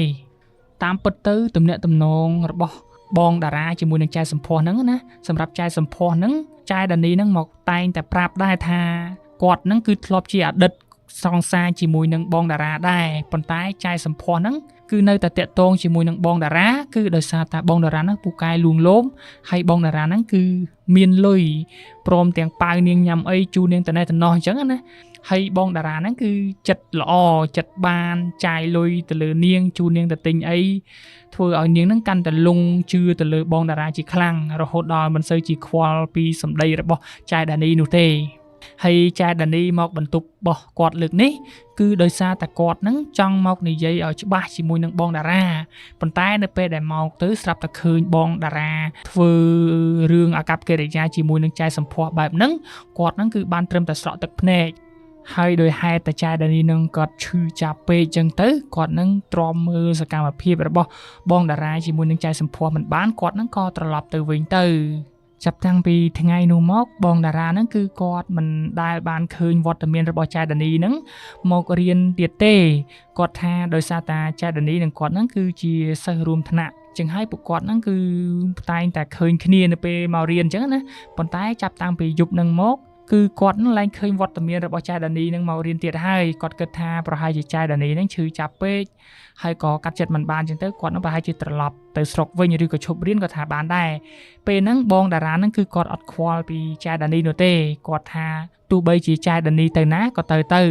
តាមពិតទៅទំនាក់ទំនងរបស់បងតារាជាមួយនឹងចែសម្ផស្សហ្នឹងណាសម្រាប់ចែសម្ផស្សហ្នឹងចែដានីហ្នឹងមកតែងតែប្រាប់ដែរថាគាត់ហ្នឹងគឺធ្លាប់ជាអតីតសង្សារជាមួយនឹងបងតារាដែរប៉ុន្តែចែសម្ផស្សហ្នឹងគឺនៅតែតាក់ទងជាមួយនឹងបងតារាគឺដោយសារតែបងតារាហ្នឹងពូកែលួងលោមហើយបងតារាហ្នឹងគឺមានលុយព្រមទាំងប៉ាវនាងញ៉ាំអីជូននាងតណេះតណោះអញ្ចឹងណាហើយបងតារាហ្នឹងគឺចិត្តល្អចិត្តបានចាយលុយទៅលើនាងជូននាងទៅទិញអីធ្វើឲ្យនាងហ្នឹងកាន់តែលងជឿទៅលើបងតារាជាខ្លាំងរហូតដល់មិនសូវជាខ្វល់ពីសម្ដីរបស់ចែដានីនោះទេហើយចែដានីមកបន្ទប់របស់គាត់លើកនេះគឺដោយសារតែគាត់ហ្នឹងចង់មកនិយាយឲ្យច្បាស់ជាមួយនឹងបងតារាប៉ុន្តែនៅពេលដែលមកទៅស្រាប់តែឃើញបងតារាធ្វើរឿងអាកប្បកិរិយាជាមួយនឹងចែសម្ផស្សបែបហ្នឹងគាត់ហ្នឹងគឺបានត្រឹមតែស្រក់ទឹកភ្នែកហើយដោយហេតុតែចែដានីនឹងគាត់ឈឺចាប់ពេកអញ្ចឹងទៅគាត់នឹងទ្រាំមើលសកម្មភាពរបស់បងតារាជាមួយនឹងចែសម្ផស្សមិនបានគាត់នឹងក៏ត្រឡប់ទៅវិញទៅចាប់តាំងពីថ្ងៃនោះមកបងតារាហ្នឹងគឺគាត់មិនដែលបានឃើញវត្តមានរបស់ចែដានីហ្នឹងមករៀនទៀតទេគាត់ថាដោយសារតែចែដានីនិងគាត់ហ្នឹងគឺជាសិស្សរួមថ្នាក់ចឹងហើយពួកគាត់ហ្នឹងគឺតែងតែឃើញគ្នានៅពេលមករៀនអញ្ចឹងណាប៉ុន្តែចាប់តាំងពីយប់ហ្នឹងមកគឺគាត់នឹងឡើងឃើញវត្តមានរបស់ចែដានីនឹងមករៀនទៀតហើយគាត់គិតថាប្រហែលជាចែដានីនឹងឈឺចាប់ពេកហើយក៏កាត់ចិត្តមិនបានចឹងទៅគាត់នឹងប្រហែលជាត្រឡប់ទៅស្រុកវិញឬក៏ឈប់រៀនក៏ថាបានដែរពេលហ្នឹងបងតារានឹងគឺគាត់អត់ខ្វល់ពីចែដានីនោះទេគាត់ថាទោះបីជាចែដានីទៅណាក៏ទៅ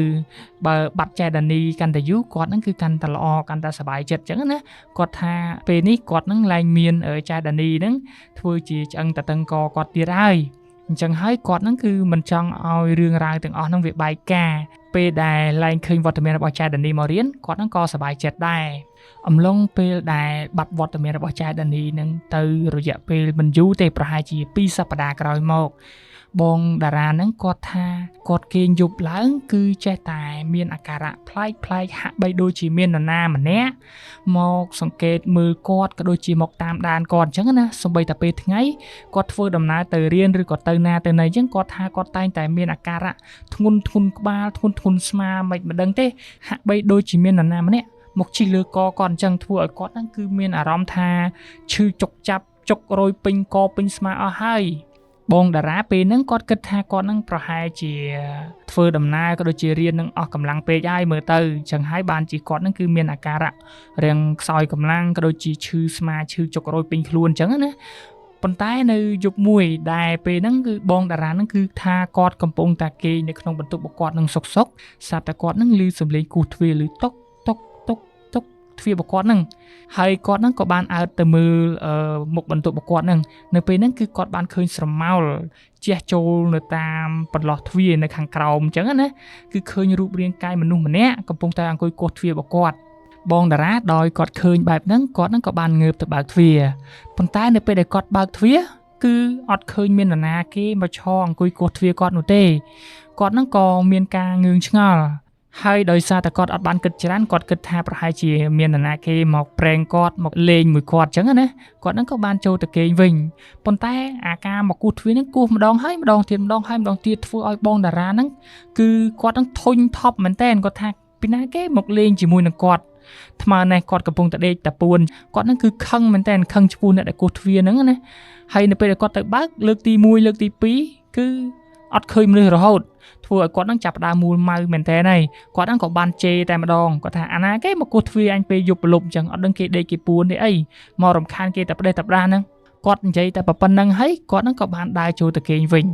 បើបាត់ចែដានីកាន់តែយូរគាត់នឹងគឺកាន់តែល្អកាន់តែសប្បាយចិត្តចឹងណាគាត់ថាពេលនេះគាត់នឹងឡើងមានចែដានីនឹងធ្វើជាឆ្អឹងតតឹងកគាត់ទៀតហើយអញ្ចឹងហើយគាត់ហ្នឹងគឺមិនចង់ឲ្យរឿងរ៉ាវទាំងអស់ហ្នឹងវាបែកការពេលដែលឡើងឃើញវត្តមានរបស់ចែដានីមករៀនគាត់ហ្នឹងក៏សប្បាយចិត្តដែរអំឡុងពេលដែលបាត់វត្តមានរបស់ចែដានីហ្នឹងទៅរយៈពេលមិនយូរទេប្រហែលជា2សប្តាហ៍ក្រោយមកបងតារាហ្នឹងគាត់ថាគាត់គេងយប់ឡើងគឺចេះតែមានអាការៈប្លែកហាក់បីដូចជាមាននរណាម្នាក់មកសង្កេតមើលគាត់ក៏ដូចជាមកតាមដានគាត់អញ្ចឹងណាសូម្បីតែពេលថ្ងៃគាត់ធ្វើដំណើរទៅរៀនឬក៏ទៅណាទៅណីអញ្ចឹងគាត់ថាគាត់តែងតែមានអាការៈធ្ងន់ក្បាលធ្ងន់ស្មាមិនដឹងទេហាក់បីដូចជាមាននរណាម្នាក់មកជិះលើកគាត់អញ្ចឹងធ្វើឲ្យគាត់ហ្នឹងគឺមានអារម្មណ៍ថាឈឺចុកចាប់ចុករយពេញកពេញស្មាអស់ហើយបងតារាពេលហ្នឹងគាត់គិតថាគាត់នឹងប្រហែលជាធ្វើដំណើរក៏ដូចជារៀននឹងអស់កម្លាំងពេកហើយមើលទៅអញ្ចឹងហើយបានជាគាត់នឹងគឺមានអាការៈរាងខ្សោយកម្លាំងក៏ដូចជាឈឺស្មាឈឺចុករយពេញខ្លួនអញ្ចឹងណា ប៉ុន្តែនៅយប់មួយដែលពេលហ្នឹងគឺបងតារាហ្នឹងគឺថាគាត់កំពុងតែគេងនៅក្នុងបន្ទប់របស់គាត់នឹងសុកស្រាប់តែគាត់ហ្នឹងឮសំឡេងគោះទ្វារឮតុកតុកតុកតុកទ្វាររបស់គាត់ហ្នឹងហើយគាត់ហ្នឹងក៏បានអើតទៅមើលមុខបន្ទប់របស់គាត់ហ្នឹងនៅពេលហ្នឹងគឺគាត់បានឃើញស្រមោលជះចូលនៅតាមបន្លោះទ្វារនៅខាងក្រោមអញ្ចឹងណាគឺឃើញរូបរាងកាយមនុស្សម្នាក់កំពុងតែអង្គុយគោះទ្វាររបស់គាត់បងតារាដោយគាត់ឃើញបែបហ្នឹងគាត់ហ្នឹងក៏បានងើបទៅបើកទ្វារប៉ុន្តែនៅពេលដែលគាត់បើកទ្វារគឺអត់ឃើញមាននរណាគេមកឈរអង្គុយគោះទ្វារគាត់នោះទេគាត់ហ្នឹងក៏មានការងឿងឆ្ងល់ហើយដោយសារតែគាត់អត់បានគិតច្រើនគាត់គិតថាប្រហែលជាមាននរណាគេមកប្រេងគាត់មកលេងមួយគាត់អញ្ចឹងណាគាត់ហ្នឹងក៏បានចូលទៅគេងវិញប៉ុន្តែអាការមកគោះទ្វារហ្នឹងគោះម្ដងហើយម្ដងទៀតម្ដងហើយម្ដងទៀតធ្វើឲ្យបងតារាហ្នឹងគឺគាត់ហ្នឹងធុញថប់មែនតើគាត់ថាពីណាគេមកលេងជាមួយនឹងគាត់ថ្មនេះគាត់កំពុងតែដេកតាពួនគាត់ហ្នឹងគឺខឹងមែនតើខឹងចំពោះអ្នកដែលគោះទ្វារហ្នឹងណាហើយនៅពេលដែលគាត់ទៅបើកលើកទី1លើកទី2គឺអត់ឃើញមនុស្សរហូតធ្វើឲ្យគាត់ហ្នឹងចាប់ដើមមូលម៉ៅមែនតើហើយគាត់ហ្នឹងក៏បានជេរតែម្ដងគាត់ថាអាណាគេមកគោះទ្វារអញពេលយប់ប្រលប់អញ្ចឹងអត់ដឹងគេដេកគេពួនទេអីមករំខានគេតែផ្ដេសតែផ្ដាស់ហ្នឹងគាត់និយាយតែប៉ុណ្្នឹងហើយគាត់ហ្នឹងក៏បានដើរចូលទៅគេងវិញ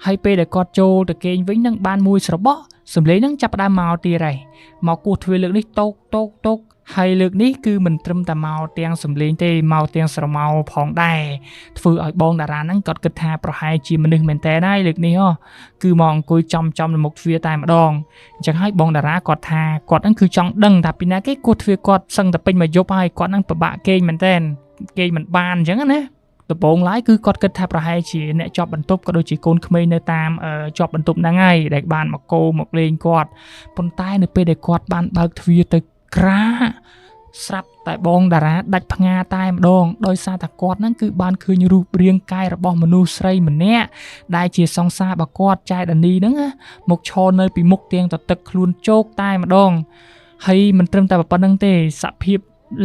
ហើយពេលដែលគាត់ចូលទៅគេងវិញនឹងបានមួយស្របក់សំឡេងហ្នឹងចាប់ដើមមកទៀតហើយមកគោះទ្វារលើកនេះតោកតោកតោកហើយលើកនេះគឺមិនត្រឹមតែមកទាំងសំឡេងទេមកទាំងស្រមោលផងដែរធ្វើឲ្យបងតារាហ្នឹងគាត់គិតថាប្រហែលជាមនុស្សមែនតើហើយលើកនេះគឺមកអង្គុយចំនៅមុខទ្វារតែម្ដងអញ្ចឹងហើយបងតារាគាត់ថាគាត់ហ្នឹងគឺចង់ដឹងថាពីណាគេគោះទ្វារគាត់សឹងតែពេញមួយយប់ហើយគាត់ហ្នឹងពិបាកគេងមែនតើគេងមិនបានអញ្ចឹងណាដំបូងឡើយគឺគាត់គិតថាប្រហែលជាអ្នកជាប់បន្ទប់ក៏ដូចជាកូនក្មេងនៅតាមជាប់បន្ទប់ហ្នឹងហើយដែលបានមកកោមកលេងគាត់ប៉ុន្តែនៅពេលដែលគាត់បានបើកទ្វារទៅក្រាស្រាប់តែបងតារាដាច់ផ្ងាតែម្ដងដោយសារតែគាត់ហ្នឹងគឺបានឃើញរូបរាងកាយរបស់មនុស្សស្រីម្នាក់ដែលជាសង្សាររបស់គាត់ចែដានីហ្នឹងមកឈរនៅពីមុខទៀងទៅទឹកខ្លួនជោកតែម្ដងហើយមិនត្រឹមតែប៉ុណ្្នឹងទេសភាព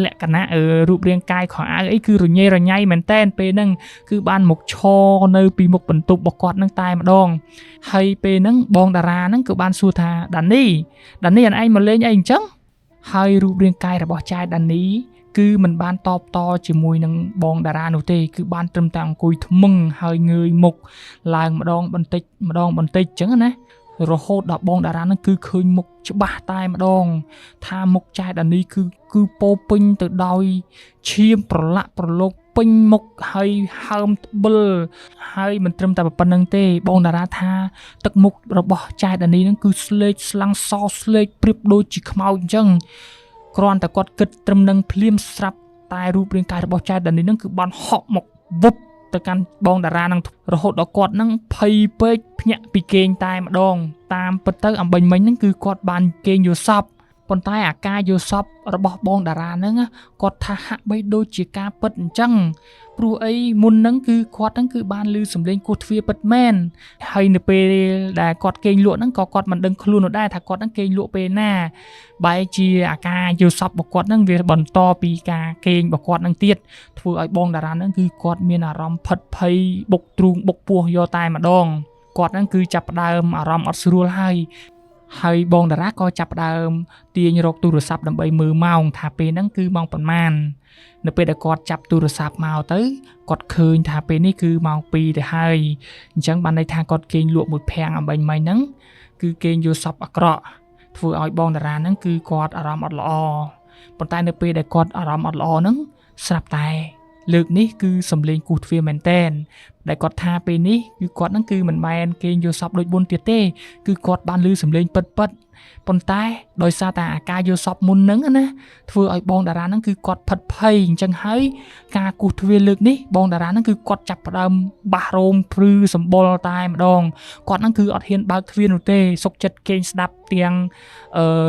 លក្ខណៈរូបរាងកាយខោអាវអីគឺរញ៉េរញ៉ៃមែនតែនពេលហ្នឹងគឺបានមកឈរនៅពីមុខបន្ទប់របស់គាត់ហ្នឹងតែម្ដងហើយពេលហ្នឹងបងតារាហ្នឹងក៏បានសួរថាដានីអនឯងមកលេងអីអញ្ចឹងហើយរូបរាងកាយរបស់ចៅដានីគឺមិនបានតបតជាមួយនឹងបងតារានោះទេគឺបានត្រឹមតែអង្គុយធ្មឹងហើយងើយមុខឡើងម្ដងបន្តិចអញ្ចឹងណារហូតដល់បងតារានឹងគឺឃើញមុខច្បាស់តែម្ដងថាមុខចៅដានីគឺពោពេញទៅដោយឈាមប្រឡាក់ប្រឡូកពេញមុខហើយហើមត្បិលហើយមិនត្រឹមតែប៉ុណ្្នឹងទេបងតារាថាទឹកមុខរបស់ចៅដានីនឹងគឺស្លេកស្លាំងសស្លេកព្រៀបដូចជាខ្មោចអញ្ចឹងគ្រាន់តែគាត់គិតត្រឹមនឹងភ្លាមស្រាប់តែរូបរាងកាយរបស់ចៅដានីនឹងគឺបានហក់មកវឹបទៅកាន់បងតារានឹងរហូតដល់គាត់នឹងភ័យពេកភ្ញាក់ពីគេងតែម្ដងតាមពិតទៅអំបញ្ញមិញហ្នឹងគឺគាត់បានគេងយល់សពប៉ុន្តែអាការយល់សពរបស់បងតារាហ្នឹងគាត់ថាហាក់បីដូចជាការពិតអញ្ចឹងព្រោះអីមុនហ្នឹងគឺគាត់ហ្នឹងគឺបានឮសំឡេងគោះទ្វារពិតមែនហើយនៅពេលដែលគាត់គេងលក់ហ្នឹងក៏គាត់មិនដឹងខ្លួននោះដែរថាគាត់ហ្នឹងគេងលក់ពេលណាបែរជាអាការយល់សពរបស់គាត់ហ្នឹងវាបន្តពីការគេងរបស់គាត់ហ្នឹងទៀតធ្វើឲ្យបងតារាហ្នឹងគឺគាត់មានអារម្មណ៍ផិតភ័យបុកទ្រូងបុកពោះយកតែម្ដងគាត់ហ្នឹងគឺចាប់ផ្ដើមអារម្មណ៍អត់ស្រួលហើយបងតារាក៏ចាប់ផ្ដើមទាញរកទូរស័ព្ទដើម្បីមើលម៉ោងថាពេលហ្នឹងគឺម៉ោងប៉ុន្មាននៅពេលដែលគាត់ចាប់ទូរស័ព្ទមកទៅគាត់ឃើញថាពេលនេះគឺម៉ោង2ទៅហើយអញ្ចឹងបានន័យថាគាត់គេងលក់មួយភាំងអំបញ្ញមិញហ្នឹងគឺគេងយល់សពអាក្រក់ធ្វើឲ្យបងតារាហ្នឹងគឺគាត់អារម្មណ៍អត់ល្អប៉ុន្តែនៅពេលដែលគាត់អារម្មណ៍អត់ល្អហ្នឹងស្រាប់តែលើកនេះគឺសំឡេងគោះទ្វារមែនតែនដែលគាត់ថាពេលនេះគឺគាត់ហ្នឹងគឺមិនមែនគេងយល់សពដូចមុនទៀតទេគឺគាត់បានឮសំឡេងពិតប៉ុន្តែដោយសារតែអាការយល់សពមុនហ្នឹងណាធ្វើឲ្យបងតារាហ្នឹងគឺគាត់ផិតភ័យអញ្ចឹងហើយការគោះទ្វារលើកនេះបងតារាហ្នឹងគឺគាត់ចាប់ផ្ដើមបាសរោមព្រឺសម្បុរតែម្ដងគាត់ហ្នឹងគឺអត់ហ៊ានបើកទ្វារនោះទេសុកចិត្តគេងស្ដាប់ទាំង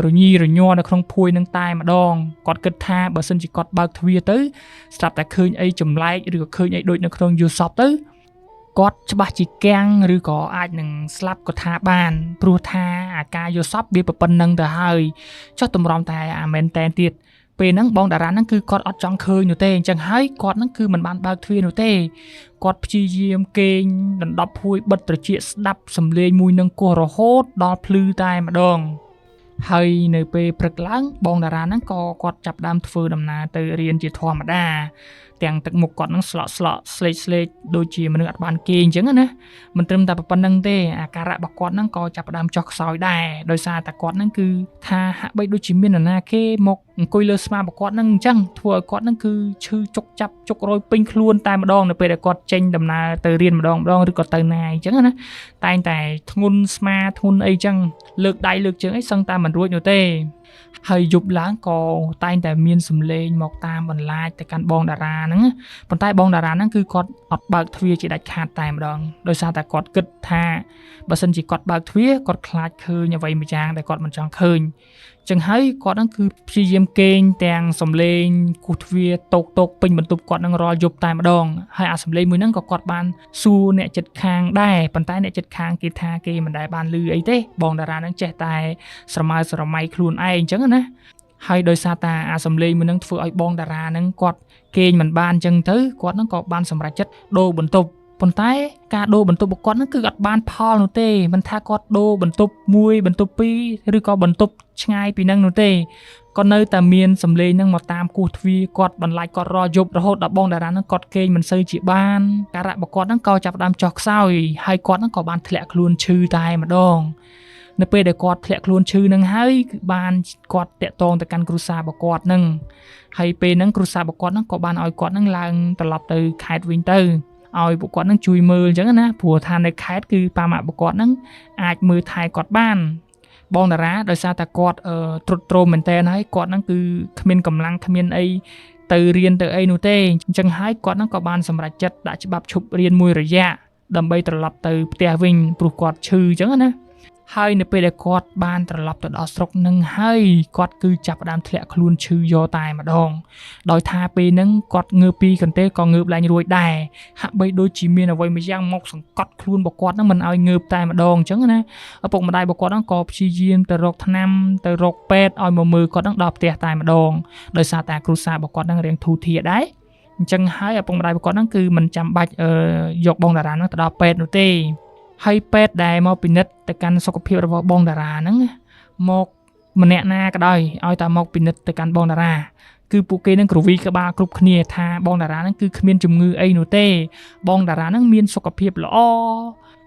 រញីរញ័រនៅក្នុងភួយហ្នឹងតែម្ដងគាត់គិតថាបើសិនជាគាត់បើកទ្វារទៅស្រាប់តែឃើញអីចម្លែកឬក៏ឃើញអីដូចនៅក្នុងយល់សពទៅគាត់ច្បាស់ជាកាំងឬក៏អាចនឹងស្លាប់ក៏ថាបានព្រោះថាអាការយល់សពវាប៉ុណ្្នឹងទៅហើយចុះតម្រាំតែអាមែនតែនទៀតពេលហ្នឹងបងតារាហ្នឹងគឺគាត់អត់ចង់ឃើញនោះទេអញ្ចឹងហើយគាត់ហ្នឹងគឺមិនបានបើកទ្វារនោះទេគាត់ព្យាយាមគេងដណ្ដប់ភួយបិទត្រចៀកស្ដាប់សំឡេងមួយនឹងគោះរហូតដល់ភ្លឺតែម្ដងហើយនៅពេលព្រឹកឡើងបងតារាហ្នឹងក៏គាត់ចាប់ដើមធ្វើដំណើរទៅរៀនជាធម្មតា ទាំងទឹកមុខគាត់នឹងស្លក់ស្លេកដូចជាមនុស្សអត់បានគេអញ្ចឹងណាមិនត្រឹមតែប៉ុណ្្នឹងទេអាការៈរបស់គាត់ហ្នឹងក៏ចាប់ផ្ដើមចុះខ្សោយដែរដោយសារតែគាត់ហ្នឹងគឺថាហាក់បីដូចជាមាននរណាគេមកអង្គុយលើស្មារបស់គាត់ហ្នឹងអញ្ចឹងធ្វើឲ្យគាត់ហ្នឹងគឺឈឺចុកចាប់ចុករយពេញខ្លួនតែម្ដងនៅពេលដែលគាត់ចេញដំណើរទៅរៀនម្ដងឬក៏ទៅណាអញ្ចឹងណាតែងតែធ្ងន់ស្មាធ្ងន់អីអញ្ចឹងលើកដៃលើកជើងអីសឹងតែមិនរួចនោះទេហើយយប់ឡើងក៏តែងតែមានសម្លេងមកតាមបន្លាចទៅកាន់បងតារាហ្នឹងប៉ុន្តែបងតារាហ្នឹងគឺគាត់អត់បើកទ្វារជាដាច់ខាតតែម្ដងដោយសារតែគាត់គិតថាបើសិនជាគាត់បើកទ្វារគាត់ខ្លាចឃើញអ្វីមួយយ៉ាងដែលគាត់មិនចង់ឃើញចឹងហើយគាត់ហ្នឹងគឺព្យាយាមគេងទាំងសម្លេងគូសទ្វារតោកពេញបន្ទប់គាត់ហ្នឹងរាល់យប់តែម្ដងហើយអាសម្លេងមួយហ្នឹងក៏គាត់បានសួរអ្នកចិត្តខាងដែរប៉ុន្តែអ្នកចិត្តខាងគេថាគេមិនដែលបានឮអីទេបងតារាហ្នឹងចេះតែស្រមើស្រមៃខ្លួនឯងអញ្ចឹងណាហើយដោយសារតែអាសម្លេងមួយហ្នឹងធ្វើឲ្យបងតារាហ្នឹងគាត់គេងមិនបានអញ្ចឹងទៅគាត់ហ្នឹងក៏បានសម្រេចចិត្តដូរបន្ទប់ប៉ុន្តែការដូរបន្ទប់របស់គាត់ហ្នឹងគឺអត់បានផលនោះទេមិនថាគាត់ដូរបន្ទប់1បន្ទប់2ឬក៏បន្ទប់ឆ្ងាយពីហ្នឹងនោះទេក៏នៅតែមានសម្លេងហ្នឹងមកតាមគោះទ្វារគាត់បន្លាចគាត់រយប់រហូតដល់បងតារាហ្នឹងគាត់គេងមិនសូវជាបានការៈរបស់គាត់ហ្នឹងក៏ចាប់ផ្ដើមចុះខ្សោយហើយគាត់ហ្នឹងក៏បានធ្លាក់ខ្លួនឈឺតែម្ដងនៅពេលដែលគាត់ធ្លាក់ខ្លួនឈឺហ្នឹងហើយគឺបានគាត់តាក់ទងទៅកាន់គ្រួសាររបស់គាត់ហ្នឹងហើយពេលហ្នឹងគ្រួសាររបស់គាត់ហ្នឹងក៏បានឲ្យគាត់ហ្នឹងឡើងត្រឡប់ទៅខេត្តវិញទៅឲ្យពួកគាត់នឹងជួយមើលអញ្ចឹងណាព្រោះថានៅខេត្តគឺប៉ាម៉ាក់របស់គាត់នឹងអាចមើលថែគាត់បានបងតារាដោយសារតែគាត់ទ្រុឌទ្រោមមែនតើហើយគាត់នឹងគឺគ្មានកម្លាំងគ្មានអីទៅរៀនទៅអីនោះទេអញ្ចឹងហើយគាត់នឹងក៏បានសម្រេចចិត្តដាក់ច្បាប់ឈប់រៀនមួយរយៈដើម្បីត្រឡប់ទៅផ្ទះវិញព្រោះគាត់ឈឺអញ្ចឹងណាហើយនៅពេលដែលគាត់បានត្រឡប់ទៅដល់ស្រុកនឹងហើយគាត់គឺចាប់ផ្ដើមធ្លាក់ខ្លួនឈឺយកតែម្ដងដោយថាពេលហ្នឹងគាត់ងើបពីកន្ទេលក៏ងើបឡើងរួចដែរហាក់បីដូចជាមានអ្វីមួយយ៉ាងមកសង្កត់ខ្លួនរបស់គាត់ហ្នឹងមិនឲ្យងើបតែម្ដងអញ្ចឹងណាឪពុកម្ដាយរបស់គាត់ហ្នឹងក៏ព្យាយាមទៅរកថ្នាំទៅរកពេទ្យឲ្យមកមើលគាត់ហ្នឹងដល់ផ្ទះតែម្ដងដោយសារតែគ្រួសាររបស់គាត់ហ្នឹងរៀងធូរធារដែរអញ្ចឹងហើយឪពុកម្ដាយរបស់គាត់ហ្នឹងគឺមិនចាំបាច់យកបងតារាហ្នឹងទៅដល់ពេទ្យនោះទេហើយពេទ្យដែលមកពិនិត្យទៅកាន់សុខភាពរបស់បងតារាហ្នឹងមកម្នាក់ណាក៏ដោយឲ្យតែមកពិនិត្យទៅកាន់បងតារាគឺពួកគេនឹងគ្រវីក្បាលគ្រប់គ្នាថាបងតារាហ្នឹងគឺគ្មានជំងឺអីនោះទេបងតារាហ្នឹងមានសុខភាពល្អ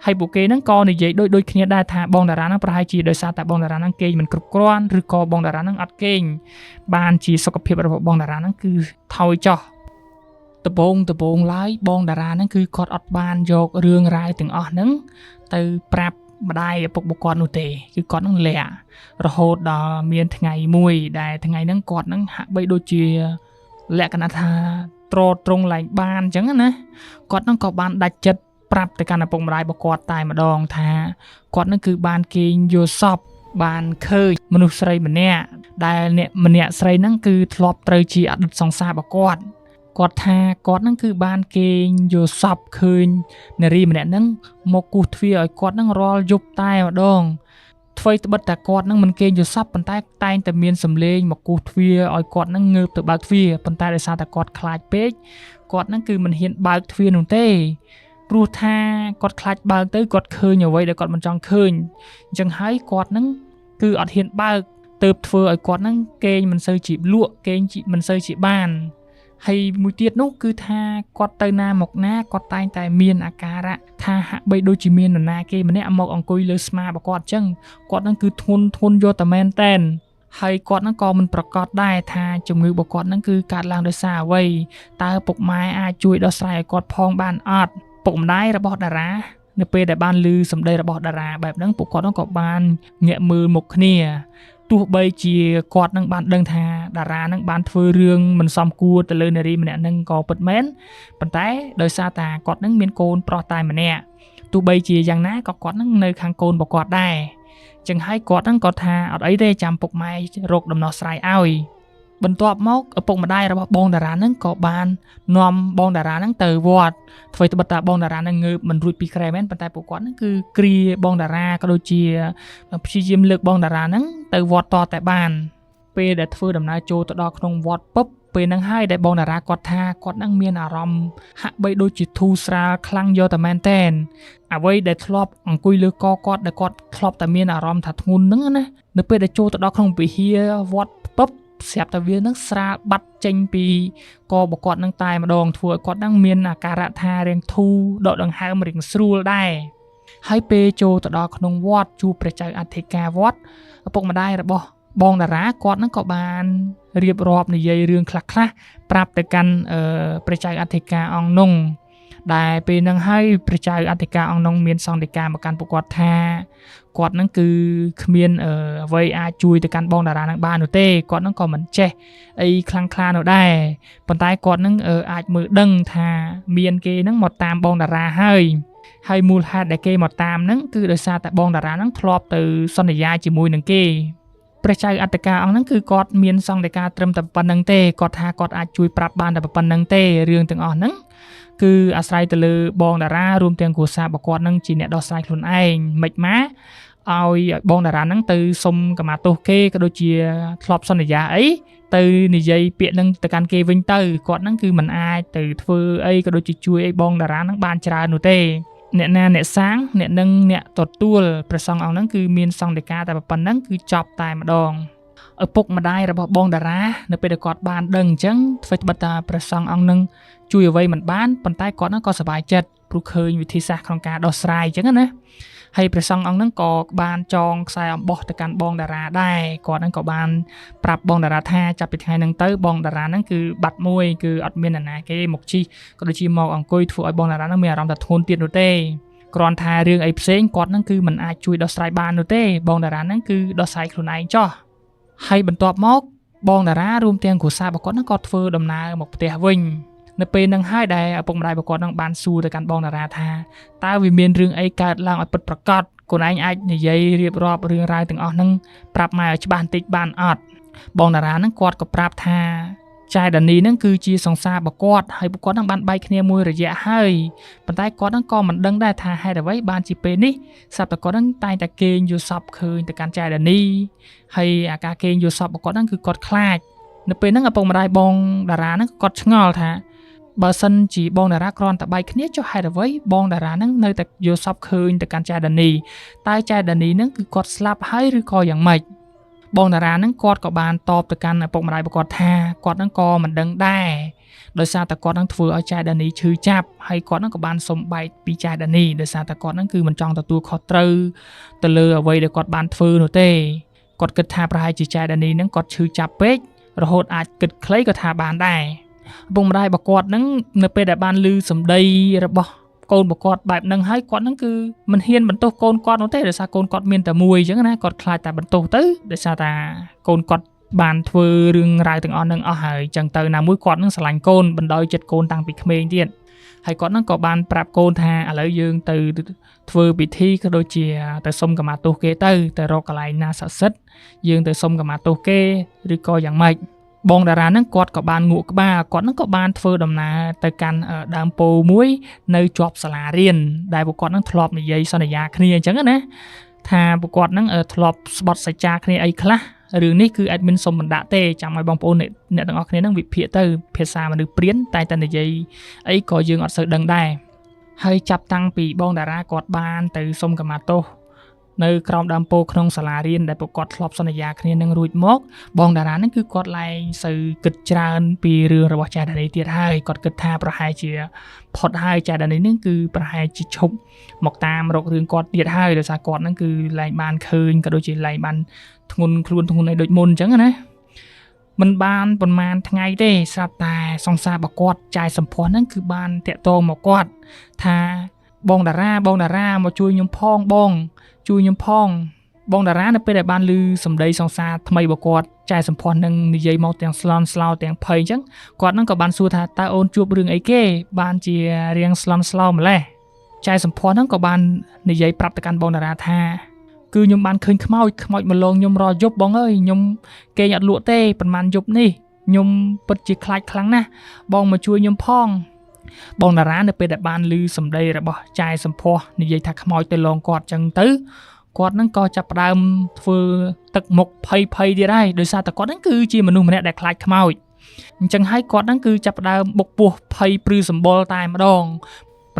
ហើយពួកគេហ្នឹងក៏និយាយដូចគ្នាដែរថាបងតារាហ្នឹងប្រហែលជាដោយសារតែបងតារាហ្នឹងគេងមិនគ្រប់គ្រាន់ឬក៏បងតារាហ្នឹងអត់គេងបានជាសុខភាពរបស់បងតារាហ្នឹងគឺថយចុះដំបូងឡើយបងតារាហ្នឹងគឺគាត់អត់បានយករឿងរ៉ាវទាំងអស់ហ្នឹងទៅប្រាប់ម្ដាយឪពុករបស់គាត់នោះទេគឺគាត់ហ្នឹងលាក់រហូតដល់មានថ្ងៃមួយដែលថ្ងៃហ្នឹងគាត់ហ្នឹងហាក់បីដូចជាលក្ខណៈថាត្រង់ឡើងបានអញ្ចឹងណាគាត់ហ្នឹងក៏បានដាច់ចិត្តប្រាប់ទៅកាន់ឪពុកម្ដាយរបស់គាត់តែម្ដងថាគាត់ហ្នឹងគឺបានគេងយល់សពបានឃើញមនុស្សស្រីម្នាក់ដែលអ្នកម្នាក់ស្រីហ្នឹងគឺធ្លាប់ត្រូវជាអតីតសង្សាររបស់គាត់ថាគាត់ហ្នឹងគឺបានគេងយល់សពឃើញនារីម្នាក់ហ្នឹងមកគូសទ្វារឲ្យគាត់ហ្នឹងរាល់យប់តែម្ដងអ្វីត្បិតតែគាត់ហ្នឹងមិនគេងយល់សពប៉ុន្តែតែងតែមានសម្លេងមកគូសទ្វារឲ្យគាត់ហ្នឹងងើបទៅបើកទ្វារប៉ុន្តែដោយសារតែគាត់ខ្លាចពេកគាត់ហ្នឹងគឺមិនហ៊ានបើកទ្វារនោះទេព្រោះថាគាត់ខ្លាចបើកទៅគាត់ឃើញអ្វីដែលគាត់មិនចង់ឃើញអញ្ចឹងហើយគាត់ហ្នឹងគឺអត់ហ៊ានបើកទៅធ្វើឲ្យគាត់ហ្នឹងគេងមិនសូវជាលក់គេងមិនសូវជាបានហើយមួយទៀតនោះគឺថាគាត់ទៅណាមកណាគាត់តែងតែមានអាការៈថាហាក់បីដូចជាមាននរណាគេម្នាក់មកអង្គុយលើស្មារបស់គាត់អញ្ចឹងគាត់ហ្នឹងគឺធ្ងន់យកតែមែនតែនហើយគាត់ហ្នឹងក៏មិនប្រកាសដែរថាជំងឺរបស់គាត់ហ្នឹងគឺកើតឡើងដោយសារអ្វីតើពុកម៉ែអាចជួយដោះស្រាយឲ្យគាត់ផងបានអត់ពុកម្ដាយរបស់តារានៅពេលដែលបានឮសម្ដីរបស់តារាបែបហ្នឹងពួកគាត់ហ្នឹងក៏បានងាកមើលមុខគ្នាទោះបីជាគាត់នឹងបានដឹងថាតារានឹងបានធ្វើរឿងមិនសមគួរទៅលើនារីម្នាក់នឹងក៏ពិតមែនប៉ុន្តែដោយសារតែគាត់នឹងមានកូនប្រុសតែម្នាក់ទោះបីជាយ៉ាងណាក៏គាត់នឹងនៅខាងកូនរបស់គាត់ដែរចឹងហើយគាត់នឹងក៏ថាអត់អីទេចាំពុកម៉ែរកដំណោះស្រាយឲ្យបន្ទាប់មកឪពុកម្ដាយរបស់បងតារានឹងក៏បាននាំបងតារានឹងទៅវត្តធ្វើត្បិតតែបងតារានឹងងើបមិនរួចពីក្រែមែនប៉ុន្តែពួកគាត់នឹងគឺគ្រាបងតារាក៏ដូចជាព្យាយាមលើកបងតារានឹងទៅវត្តតតែបានពេលដែលធ្វើដំណើរចូលទៅដល់ក្នុងវត្តពុបពេលហ្នឹងហើយដែលបងតារាគាត់ថាគាត់នឹងមានអារម្មណ៍ហាក់បីដូចជាធូរស្រាលខ្លាំងយកតែមែនតែនអ្វីដែលធ្លាប់អង្គុយលើកគាត់ដែលគាត់ធ្លាប់តែមានអារម្មណ៍ថាធ្ងន់ហ្នឹងណានៅពេលដែលចូលទៅដល់ក្នុងវិហារវត្តពុប ស្រាប់តែវានឹងស្រាលបាត់ចេញពីករបស់គាត់នឹងតែម្ដងធ្វើឲ្យគាត់នឹងមានអាការៈថារាងធូរដកដង្ហើមរៀងស្រួលដែរហើយពេលចូលទៅដល់ក្នុងវត្តជួបព្រះចៅអធិការវត្តឪពុកម្ដាយរបស់បងតារាគាត់នឹងក៏បានរៀបរាប់និយាយរឿងខ្លះៗប្រាប់ទៅកាន់ព្រះចៅអធិការអង្គនោះដែលពេលហ្នឹងហើយព្រះចៅអធិការអង្គនោះមានសង្ឃដីកាមកកាន់ពួកគាត់ថាគាត់ហ្នឹងគឺគ្មានអ្វីអាចជួយទៅកាន់បងតារានឹងបាននោះទេគាត់ហ្នឹងក៏មិនចេះអីខ្លាំងខ្លានោះដែរប៉ុន្តែគាត់ហ្នឹងអាចមើលដឹងថាមានគេហ្នឹងមកតាមបងតារាហើយមូលហេតុដែលគេមកតាមហ្នឹងគឺដោយសារតែបងតារាហ្នឹងធ្លាប់ទៅសន្យាជាមួយនឹងគេព្រះចៅអធិការអង្គហ្នឹងគឺគាត់មានសង្ឃដីកាត្រឹមតែប៉ុណ្្នឹងទេគាត់ថាគាត់អាចជួយប្រាប់បានតែប៉ុណ្្នឹងទេរឿងទាំងអស់ហ្នឹងគឺអាស្រ័យទៅលើបងតារារួមទាំងគ្រួសាររបស់គាត់នឹងជាអ្នកដោះស្រាយខ្លួនឯងមិនម៉ាឲ្យបងតារានឹងទៅសុំកម្មាទោសគេក៏ដូចជាធ្លាប់សន្យាអីទៅនិយាយពាក្យនឹងទៅកាន់គេវិញទៅគាត់នឹងគឺមិនអាចទៅធ្វើអីក៏ដូចជាជួយឲ្យបងតារានឹងបានច្រើននោះទេអ្នកណាអ្នកសាងអ្នកនឹងអ្នកទទួលព្រះសង្ឃអង្គហ្នឹងគឺមានសង្ឃដីកាតែប៉ុណ្្នឹងគឺចប់តែម្ដងឪពុកម្ដាយរបស់បងតារានៅពេលដែលគាត់បានដឹងអញ្ចឹងធ្វើត្បិតថាព្រះសង្ឃអង្គនឹងជួយអ្វីមិនបានប៉ុន្តែគាត់នឹងក៏សប្បាយចិត្តព្រោះឃើញវិធីសាស្ត្រក្នុងការដោះស្រាយអញ្ចឹងណាហើយព្រះសង្ឃអង្គនឹងក៏បានចងខ្សែអំបោះទៅកាន់បងតារាដែរគាត់នឹងក៏បានប្រាប់បងតារាថាចាប់ពីថ្ងៃហ្នឹងទៅបងតារាហ្នឹងគឺបាត់មួយគឺអត់មាននរណាគេមកជីក៏ដូចជាមកអង្គុយធ្វើឲ្យបងតារាហ្នឹងមានអារម្មណ៍ថាធ្ងន់ទៀតនោះទេគ្រាន់ថារឿងអីផ្សេងគាត់ហ្នឹងគឺមិនអាចជួយដោះស្រាយបាននោះទេបងតារាហ្នឹងគឺដោះស្រាយខ្លួនឯងចោះហើយបន្ទាប់មកបងតារារួមទាំងគ្រួសាររបស់គាត់ហ្នឹងក៏ធ្វើដំណើរមកផ្ទះវិញនៅពេលហ្នឹងហើយដែលឪពុកម្ដាយរបស់គាត់នឹងបានសួរទៅកាន់បងតារាថាតើវាមានរឿងអីកើតឡើងឲ្យពិតប្រាកដខ្លួនឯងអាចនិយាយរៀបរាប់រឿងរ៉ាវទាំងអស់ហ្នឹងប្រាប់ម៉ែឲ្យច្បាស់បន្តិចបានអត់បងតារាហ្នឹងគាត់ក៏ប្រាប់ថាចៅដានីហ្នឹងគឺជាសង្សាររបស់គាត់ហើយពួកគាត់នឹងបានបែកគ្នាមួយរយៈហើយប៉ុន្តែគាត់ហ្នឹងក៏មិនដឹងដែរថាហេតុអ្វីបានជាពេលនេះស្រាប់តែគាត់ហ្នឹងតែងតែគេងយល់សពឃើញទៅកាន់ចៅដានីហើយអាការគេងយល់សពរបស់គាត់ហ្នឹងគឺគាត់ខ្លាចនៅពេលហ្នឹងឪពុកម្ដាយបងតារាហ្នឹងគាត់ឆ្ងល់ថាបើសិនជាបងតារាគ្រាន់តែបែកគ្នាចុះហេតុអ្វីបងតារាហ្នឹងនៅតែយល់សពឃើញទៅកាន់ចៅដានីតែចៅដានីហ្នឹងគឺគាត់ស្លាប់ហើយឬក៏យ៉ាងម៉េចបងតារាហ្នឹងគាត់ក៏បានតបទៅកាន់ឪពុកម្ដាយរបស់គាត់ថាគាត់ហ្នឹងក៏មិនដឹងដែរដោយសារតែគាត់ហ្នឹងធ្វើឲ្យចៅដានីឈឺចាប់ហើយគាត់ហ្នឹងក៏បានសុំបែកពីចៅដានីដោយសារតែគាត់ហ្នឹងគឺមិនចង់ទទួលខុសត្រូវទៅលើអ្វីដែលគាត់បានធ្វើនោះទេគាត់គិតថាប្រហែលជាចៅដានីហ្នឹងគាត់ឈឺចាប់ពេករហូតអាចគិតខ្លីក៏ថាបានដែរឪពុកម្ដាយរបស់គាត់ហ្នឹងនៅពេលដែលបានឮសម្ដីរបស់កូនរបស់គាត់បែបហ្នឹងហើយគាត់ហ្នឹងគឺមិនហ៊ានបន្ទោសកូនគាត់នោះទេដោយសារកូនគាត់មានតែមួយអញ្ចឹងណាគាត់ខ្លាចតែបន្ទោសទៅដោយសារតែកូនគាត់បានធ្វើរឿងរ៉ាវទាំងអស់ហ្នឹងអស់ហើយអញ្ចឹងទៅណាមួយគាត់នឹងស្រឡាញ់កូនបណ្ដោយចិត្តកូនតាំងពីក្មេងទៀតហើយគាត់ហ្នឹងក៏បានប្រាប់កូនថាឥឡូវយើងទៅធ្វើពិធីក៏ដូចជាទៅសុំកម្មាទោសគេទៅរកកន្លែងណាស័ក្តិសិទ្ធិយើងទៅសុំកម្មាទោសគេឬក៏យ៉ាងម៉េចបងតារាហ្នឹងគាត់ក៏បានងក់ក្បាលគាត់ហ្នឹងក៏បានធ្វើដំណើរទៅកាន់ដើមពោធិ៍មួយនៅជាប់សាលារៀនដែលពួកគាត់ហ្នឹងធ្លាប់និយាយសន្យាគ្នាអញ្ចឹងណាថាពួកគាត់ហ្នឹងធ្លាប់ស្បត់សច្ចាគ្នាអីខ្លះរឿងនេះគឺអត់មានសុំបណ្ដាក់ទេចាំឲ្យបងប្អូនអ្នកទាំងអស់គ្នាហ្នឹងវិភាគទៅភាសាមនុស្សព្រានតែតែនិយាយអីក៏យើងអត់សូវដឹងដែរហើយចាប់តាំងពីបងតារាគាត់បានទៅសុំកម្មាទោសនៅក្រោមដើមពោធិ៍ក្នុងសាលារៀនដែលពួកគាត់ធ្លាប់សន្យាគ្នានឹងរួចមកបងតារាហ្នឹងគឺគាត់ឡើងសូវគិតច្រើនពីរឿងរបស់ចៅដានីទៀតហើយគាត់គិតថាប្រហែលជាផុតហើយចៅដានីហ្នឹងគឺប្រហែលជាឈប់មកតាមរករឿងគាត់ទៀតហើយដោយសារគាត់ហ្នឹងគឺឡើងបានឃើញក៏ដូចជាឡើងបានធ្ងន់ខ្លួនធ្ងន់អីដូចមុនអញ្ចឹងណាមិនបានប្រហែលថ្ងៃទេស្រាប់តែសង្សាររបស់គាត់ចាយសម្ផស្សហ្នឹងគឺបានតាក់ទងមកគាត់ថាបងតារាមកជួយខ្ញុំផងជួយខ្ញុំផងបងតារានៅពេលដែលបានឮសម្ដីសង្សារថ្មីរបស់គាត់ចែសម្ផស្សនឹងនិយាយមកទាំងស្លន់ស្លោទាំងភ័យអញ្ចឹងគាត់នឹងក៏បានសួរថាតើអូនជួបរឿងអីគេបានជារៀងស្លន់ស្លោម្លេះចែសម្ផស្សនឹងក៏បាននិយាយប្រាប់ទៅកាន់បងតារាថាគឺខ្ញុំបានឃើញខ្មោចមកលងខ្ញុំរាល់យប់បងអើយខ្ញុំគេអត់លក់ទេប្រហែលយប់នេះខ្ញុំពិតជាខ្លាចខ្លាំងណាស់បងមកជួយខ្ញុំផងបងតារានៅពេលដែលបានឮសម្ដីរបស់ចែសម្ផស្សនិយាយថាខ្មោចទៅលងគាត់អញ្ចឹងទៅគាត់ហ្នឹងក៏ចាប់ផ្ដើមធ្វើទឹកមុខភ័យទៀតហើយដោយសារតែគាត់ហ្នឹងគឺជាមនុស្សម្នាក់ដែលខ្លាចខ្មោចអញ្ចឹងហើយគាត់ហ្នឹងគឺចាប់ផ្ដើមបុកពោះភ័យព្រឺសម្បុរតែម្ដង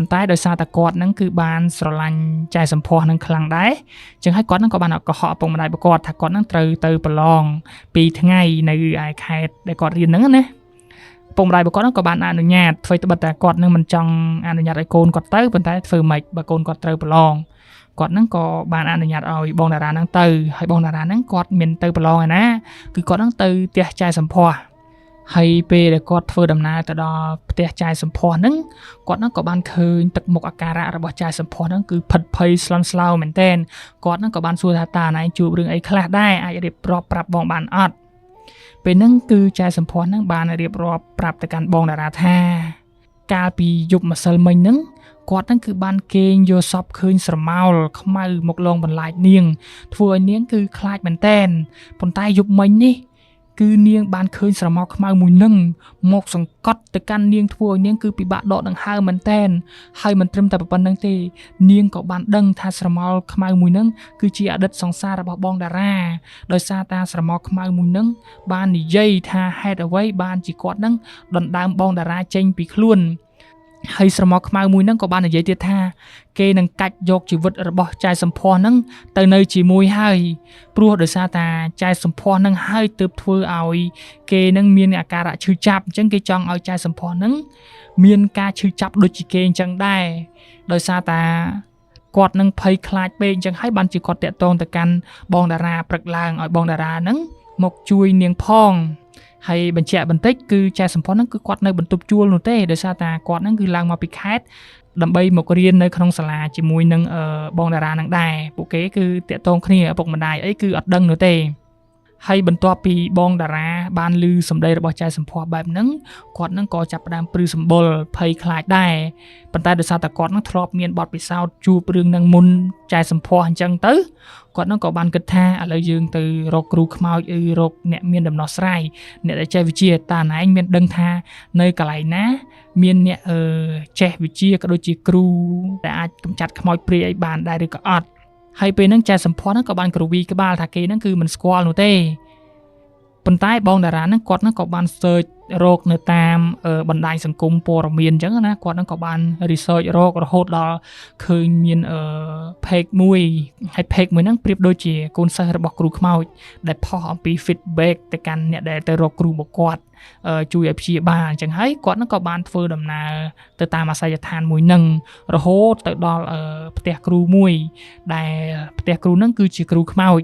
ប៉ុន្តែដោយសារតែគាត់ហ្នឹងគឺបានស្រឡាញ់ចែសម្ផស្សហ្នឹងខ្លាំងដែរអញ្ចឹងហើយគាត់ហ្នឹងក៏បានកុហកឪពុកម្ដាយរបស់គាត់ថាគាត់ហ្នឹងត្រូវទៅប្រឡង2ថ្ងៃនៅឯខេត្តដែលគាត់រៀនហ្នឹងណាឪពុកម្ដាយរបស់គាត់ហ្នឹងក៏បានអនុញ្ញាតធ្វើត្បិតតែគាត់ហ្នឹងមិនចង់អនុញ្ញាតឲ្យកូនគាត់ទៅប៉ុន្តែធ្វើម៉េចបើកូនគាត់ត្រូវប្រឡងគាត់ហ្នឹងក៏បានអនុញ្ញាតឲ្យបងតារាហ្នឹងទៅហើយបងតារាហ្នឹងគាត់មានទៅប្រឡងឯណាគឺគាត់ហ្នឹងទៅផ្ទះចែសម្ផស្សហើយពេលដែលគាត់ធ្វើដំណើរទៅដល់ផ្ទះចែសម្ផស្សហ្នឹងគាត់ហ្នឹងក៏បានឃើញទឹកមុខអាការៈរបស់ចែសម្ផស្សហ្នឹងគឺផិតភ័យស្លន់ស្លោមែនទែនគាត់ហ្នឹងក៏បានសួរថាតើណែជួបរឿងអីខ្លះដែរអាចរៀបរាប់ប្រាប់បងបានអត់ពេលហ្នឹងគឺចែសម្ផស្សហ្នឹងបានរៀបរាប់ប្រាប់ទៅកាន់បងតារាថាកាលពីយប់ម្សិលមិញហ្នឹងគាត់ហ្នឹងគឺបានគេងយកសពឃើញស្រមោលខ្មៅមកលងបន្លាចនាងធ្វើឲ្យនាងគឺខ្លាចមែនតែនប៉ុន្តែយប់មិញនេះគឺនាងបានឃើញស្រមោលខ្មៅមួយនឹងមកសង្កត់ទៅកាន់នាងធ្វើឲ្យនាងគឺពិបាកដកដង្ហើមមែនតែនហើយមិនត្រឹមតែប៉ុណ្្នឹងទេនាងក៏បានដឹងថាស្រមោលខ្មៅមួយនឹងគឺជាអតីតសង្សាររបស់បងតារាដោយសារតាស្រមោលខ្មៅមួយនឹងបាននិយាយថាហេតុអ្វីបានជាគាត់នឹងដណ្ដើមបងតារាចេញពីខ្លួនហើយស្រមោលខ្មៅមួយហ្នឹងក៏បាននិយាយទៀតថាគេនឹងកាច់យកជីវិតរបស់ចែសម្ផស្សហ្នឹងទៅនៅជាមួយហើយព្រោះដោយសារតាចែសម្ផស្សហ្នឹងហើយទើបធ្វើឲ្យគេនឹងមានអាការៈឈឺចាប់អញ្ចឹងគេចង់ឲ្យចែសម្ផស្សហ្នឹងមានការឈឺចាប់ដូចជាគេអញ្ចឹងដែរដោយសារតាគាត់នឹងភ័យខ្លាចពេកអញ្ចឹងហើយបានជាគាត់តាក់ទងទៅកាន់បងតារាព្រឹកឡើងឲ្យបងតារាហ្នឹងមកជួយនាងផងហើយបញ្ជាក់បន្តិចគឺចែសម្ផស្សហ្នឹងគឺគាត់នៅបន្ទប់ជួលនោះទេដោយសារតាគាត់ហ្នឹងគឺឡើងមកពីខេត្តដើម្បីមករៀននៅក្នុងសាលាជាមួយនឹងបងតារាហ្នឹងដែរពួកគេគឺតាក់ទងគ្នាឪពុកម្ដាយអីគឺអត់ដឹងនោះទេហើយបន្ទាប់ពីបងតារាបានឮសម្ដីរបស់ចែសម្ផស្សបែបហ្នឹងគាត់ហ្នឹងក៏ចាប់ផ្ដើមព្រឺសម្បុរភ័យខ្លាចដែរប៉ុន្តែដោយសារតែគាត់ហ្នឹងធ្លាប់មានបទពិសោធន៍ជួបរឿងហ្នឹងមុនចែសម្ផស្សអញ្ចឹងទៅគាត់ហ្នឹងក៏បានគិតថាឥឡូវយើងទៅរកគ្រូខ្មោចឬរកអ្នកមានដំណោះស្រាយអ្នកដែលចេះវិជ្ជាតើណែឯងមានដឹងថានៅកន្លែងណាមានអ្នកចេះវិជ្ជាក៏ដូចជាគ្រូដែលអាចកម្ចាត់ខ្មោចព្រាយអីបានដែរឬក៏អត់ហើយពេលហ្នឹងចែសម្ផស្សហ្នឹងក៏បានក្រវីក្បាលថាគេហ្នឹងគឺមិនស្គាល់នោះទេប៉ុន្តែបងតារាហ្នឹងគាត់ហ្នឹងក៏បាន search រកនៅតាមបណ្ដាញសង្គមព័ត៌មានអញ្ចឹងណាគាត់ហ្នឹងក៏បាន research រករហូតដល់ឃើញមានpage មួយហើយ page មួយហ្នឹងប្រៀបដូចជាកូនសិស្សរបស់គ្រូខ្មោចដែលផុសអំពី feedback ទៅកាន់អ្នកដែលទៅរកគ្រូរបស់គាត់ជួយឲ្យព្យាបាលអញ្ចឹងហើយគាត់ហ្នឹងក៏បានធ្វើដំណើរទៅតាមអាសយដ្ឋានមួយហ្នឹងរហូតទៅដល់ផ្ទះគ្រូមួយដែលផ្ទះគ្រូហ្នឹងគឺជាគ្រូខ្មោច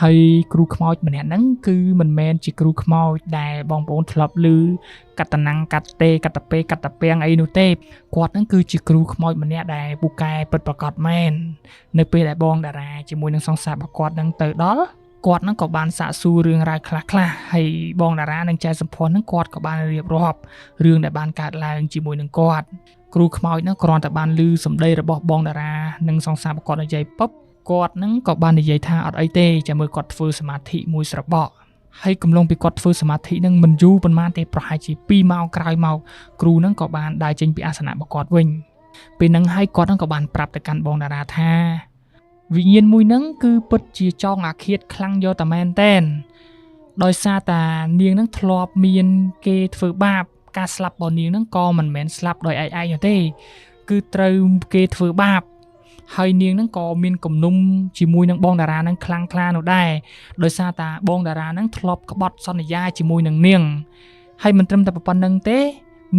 ហើយគ្រូខ្មោចម្នាក់ហ្នឹងគឺមិនមែនជាគ្រូខ្មោចដែលបងប្អូនធ្លាប់ឮកតណាំងកាត់ទេកាត់តាពេកាត់តាពាំងអីនោះទេគាត់ហ្នឹងគឺជាគ្រូខ្មោចម្នាក់ដែលពូកែពិតប្រាកដមែននៅពេលដែលបងតារាជាមួយនឹងសង្សាររបស់គាត់ហ្នឹងទៅដល់គាត់ហ្នឹងក៏បានសាកសួររឿងរ៉ាវខ្លះៗហើយបងតារានិងចែសម្ផស្សហ្នឹងគាត់ក៏បានរៀបរាប់រឿងដែលបានកើតឡើងជាមួយនឹងគាត់គ្រូខ្មោចហ្នឹងគ្រាន់តែបានឮសម្ដីរបស់បងតារានិងសង្សាររបស់គាត់និយាយពុបគាត់ហ្នឹងក៏បាននិយាយថាអត់អីទេចាំមើលគាត់ធ្វើសមាធិមួយស្របក់ហើយកំឡុងពីគាត់ធ្វើសមាធិហ្នឹងមិនយូរប៉ុន្មានទេប្រហែលជា2ម៉ោងក្រោយមកគ្រូហ្នឹងក៏បានដើរចេញពីអាសនៈរបស់គាត់វិញពេលហ្នឹងហើយគាត់ហ្នឹងក៏បានប្រាប់ទៅកាន់បងតារាថាវិញ្ញាណមួយហ្នឹងគឺពិតជាចងអាឃាតខ្លាំងយកតែមែនតែនដោយសារតានាងហ្នឹងធ្លាប់មានគេធ្វើបាបការស្លាប់របស់នាងហ្នឹងក៏មិនមែនស្លាប់ដោយឯងនោះទេគឺត្រូវគេធ្វើបាបហើយនាងហ្នឹងក៏មានគំនុំជាមួយនឹងបងតារាហ្នឹងខ្លាំងក្លានោះដែរដោយសារតាបងតារាហ្នឹងធ្លាប់ក្បត់សន្យាជាមួយនឹងនាងហើយមិនត្រឹមតែប៉ុណ្្នឹងទេ